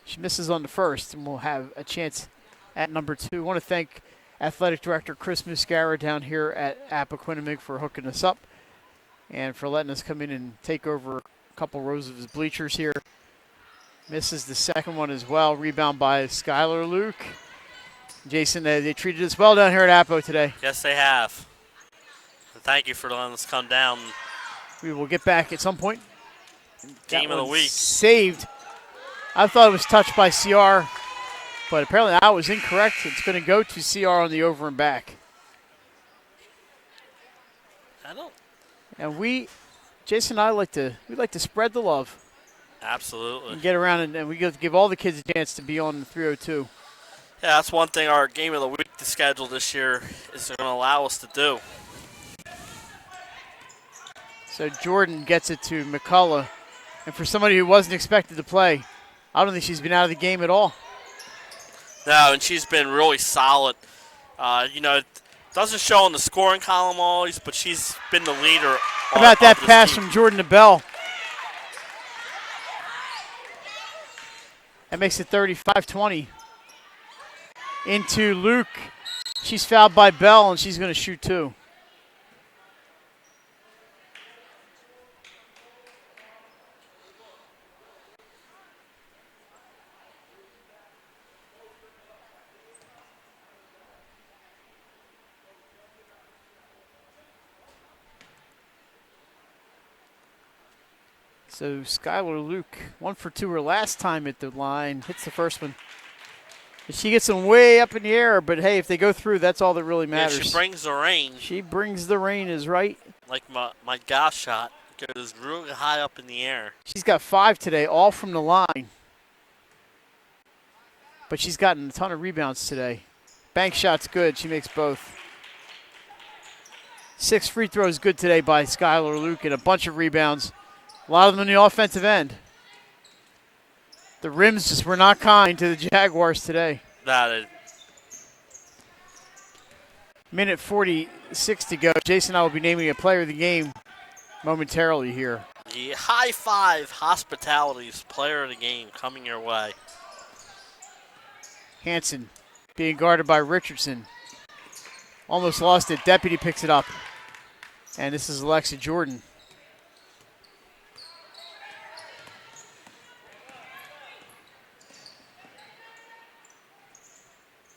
She misses on the first, and we'll have a chance at number 2. I want to thank Athletic Director Chris Muscara down here at Appoquinimink for hooking us up and for letting us come in and take over a couple rows of his bleachers here. Misses the second one as well. Rebound by Skylar Luke. Jason, they treated us well down here at Appo today. Yes, they have. Thank you for letting us come down. We will get back at some point. Game of the week. Saved. I thought it was touched by CR, but apparently I was incorrect. It's going to go to CR on the over and back. And Jason and I like to spread the love. Absolutely. And get around and we give all the kids a chance to be on the 302. Yeah, that's one thing our game of the week schedule this year is going to allow us to do. So Jordan gets it to McCullough. And for somebody who wasn't expected to play, I don't think she's been out of the game at all. No, and she's been really solid. It doesn't show on the scoring column always, but she's been the leader. How about that pass from Jordan to Bell? That makes it 35-20. Into Luke. She's fouled by Bell, and she's going to shoot two. So Skylar Luke, 1 for 2 her last time at the line, hits the first one. She gets them way up in the air, but hey, if they go through, that's all that really matters. Yeah, she brings the rain. She brings the rain is right. Like my gosh shot goes really high up in the air. She's got 5 today, all from the line. But she's gotten a ton of rebounds today. Bank shot's good. She makes both. 6 free throws good today by Skylar Luke and a bunch of rebounds. A lot of them in the offensive end. The rims just were not kind to the Jaguars today. Minute 46 to go. Jason and I will be naming a player of the game momentarily here. The High Five Hospitality's player of the game coming your way. Hanson being guarded by Richardson. Almost lost it. Deputy picks it up. And this is Alexa Jordan.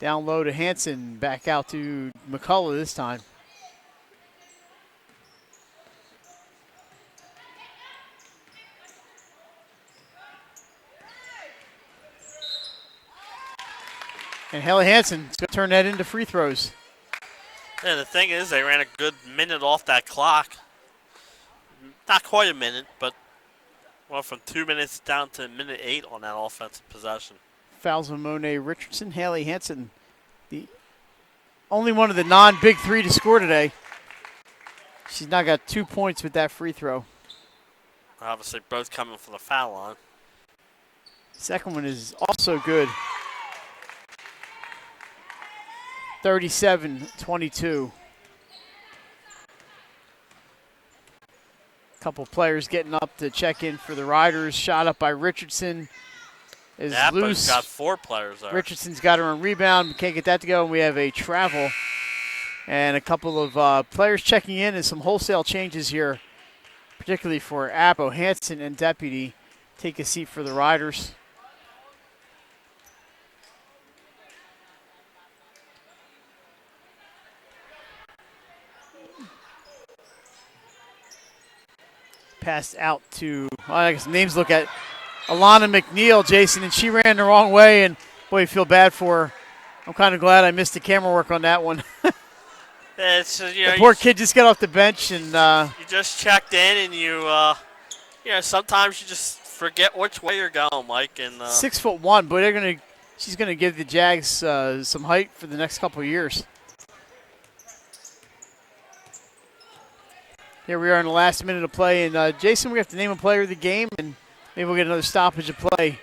Down low to Hanson, back out to McCullough this time. And Haley Hanson is going to turn that into free throws. Yeah, the thing is, they ran a good minute off that clock. Not quite a minute, but went from 2 minutes down to minute 8 on that offensive possession. Fouls on Monet Richardson. Haley Hanson, the only one of the non-big three to score today. She's now got 2 points with that free throw. Obviously, both coming from the foul line. Second one is also good. 37-22. Couple players getting up to check in for the Riders. Shot up by Richardson. Is loose. Got 4 players there. Richardson's got her on rebound. Can't get that to go, and we have a travel. And a couple of players checking in and some wholesale changes here, particularly for Appo. Hanson and Deputy take a seat for the Riders. Passed out to, I guess names look at Alana McNeil, Jason, and she ran the wrong way, and boy, you feel bad for her. I'm kind of glad I missed the camera work on that one. The poor kid just got off the bench, and you just checked in, and sometimes you just forget which way you're going, Mike. And 6'1", but she's gonna give the Jags some height for the next couple of years. Here we are in the last minute of play, and Jason, we have to name a player of the game, and maybe we'll get another stoppage of play.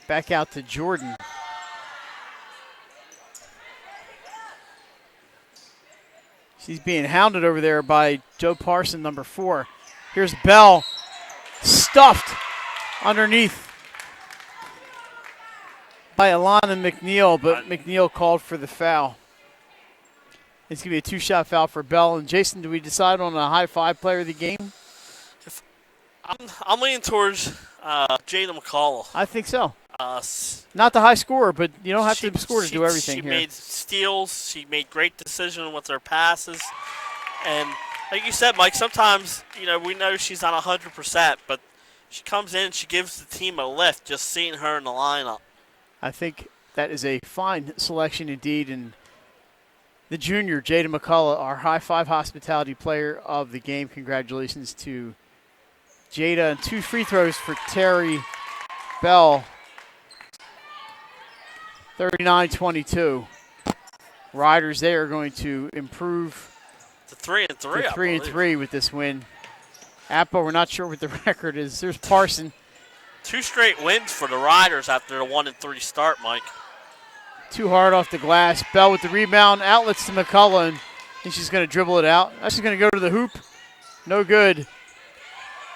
Back out to Jordan. She's being hounded over there by Joe Parson, number 4. Here's Bell, stuffed underneath by Alana McNeil, but McNeil called for the foul. It's going to be a 2-shot foul for Bell. And Jason, do we decide on a high five player of the game? I'm leaning towards Jada McCullough. I think so. Not the high scorer, but you don't have to score to do everything She here. made steals. She made great decisions with her passes. And like you said, Mike, sometimes, we know she's not 100%, but she comes in and she gives the team a lift just seeing her in the lineup. I think that is a fine selection indeed. And the junior, Jada McCullough, our High Five Hospitality Player of the Game. Congratulations to Jada. And 2 free throws for Terry Bell. 39-22. Riders there are going to improve to 3-3. To 3-3 with this win. Appo, we're not sure what the record is. There's Parson. 2 straight wins for the Riders after the 1-3 start, Mike. Too hard off the glass. Bell with the rebound. Outlets to McCullough. And I think she's going to dribble it out. She's going to go to the hoop. No good.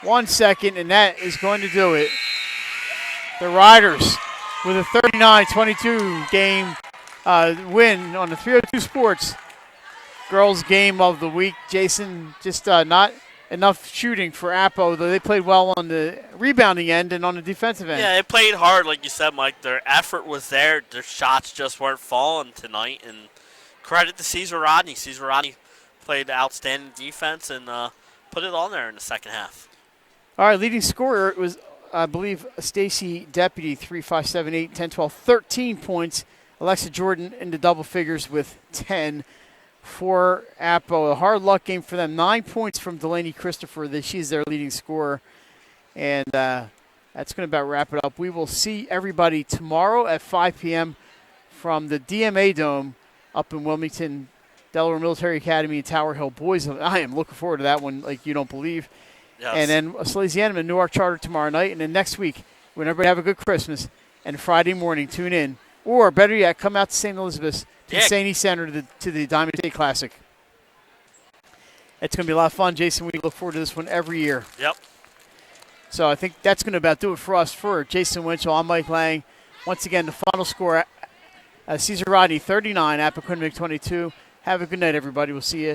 1 second, and that is going to do it. The Riders with a 39-22 game win on the 302 Sports Girls Game of the Week. Jason, just not enough shooting for Appo, though they played well on the rebounding end and on the defensive end. Yeah, they played hard, like you said, Mike. Their effort was there. Their shots just weren't falling tonight. And credit to Caesar Rodney. Caesar Rodney played outstanding defense and put it on there in the second half. All right, leading scorer was, I believe, Stacy Deputy, 3, 5, 7, 8, 10, 12, 13 points. Alexa Jordan into double figures with 10 for Appo. A hard luck game for them. 9 points from Delaney Christopher. She's their leading scorer. And that's going to about wrap it up. We will see everybody tomorrow at 5 p.m. from the DMA Dome up in Wilmington, Delaware Military Academy and Tower Hill Boys. I am looking forward to that one like you don't believe. Yes. And then Salesianum and Newark Charter tomorrow night. And then next week, when everybody have a good Christmas, and Friday morning, tune in. Or better yet, come out to St. Elizabeth's, to the St. E Center, to the Diamond State Classic. It's going to be a lot of fun, Jason. We look forward to this one every year. Yep. So I think that's going to about do it for us. For Jason Winchell, I'm Mike Lang. Once again, the final score, Caesar Rodney 39, Appoquinimink 22. Have a good night, everybody. We'll see you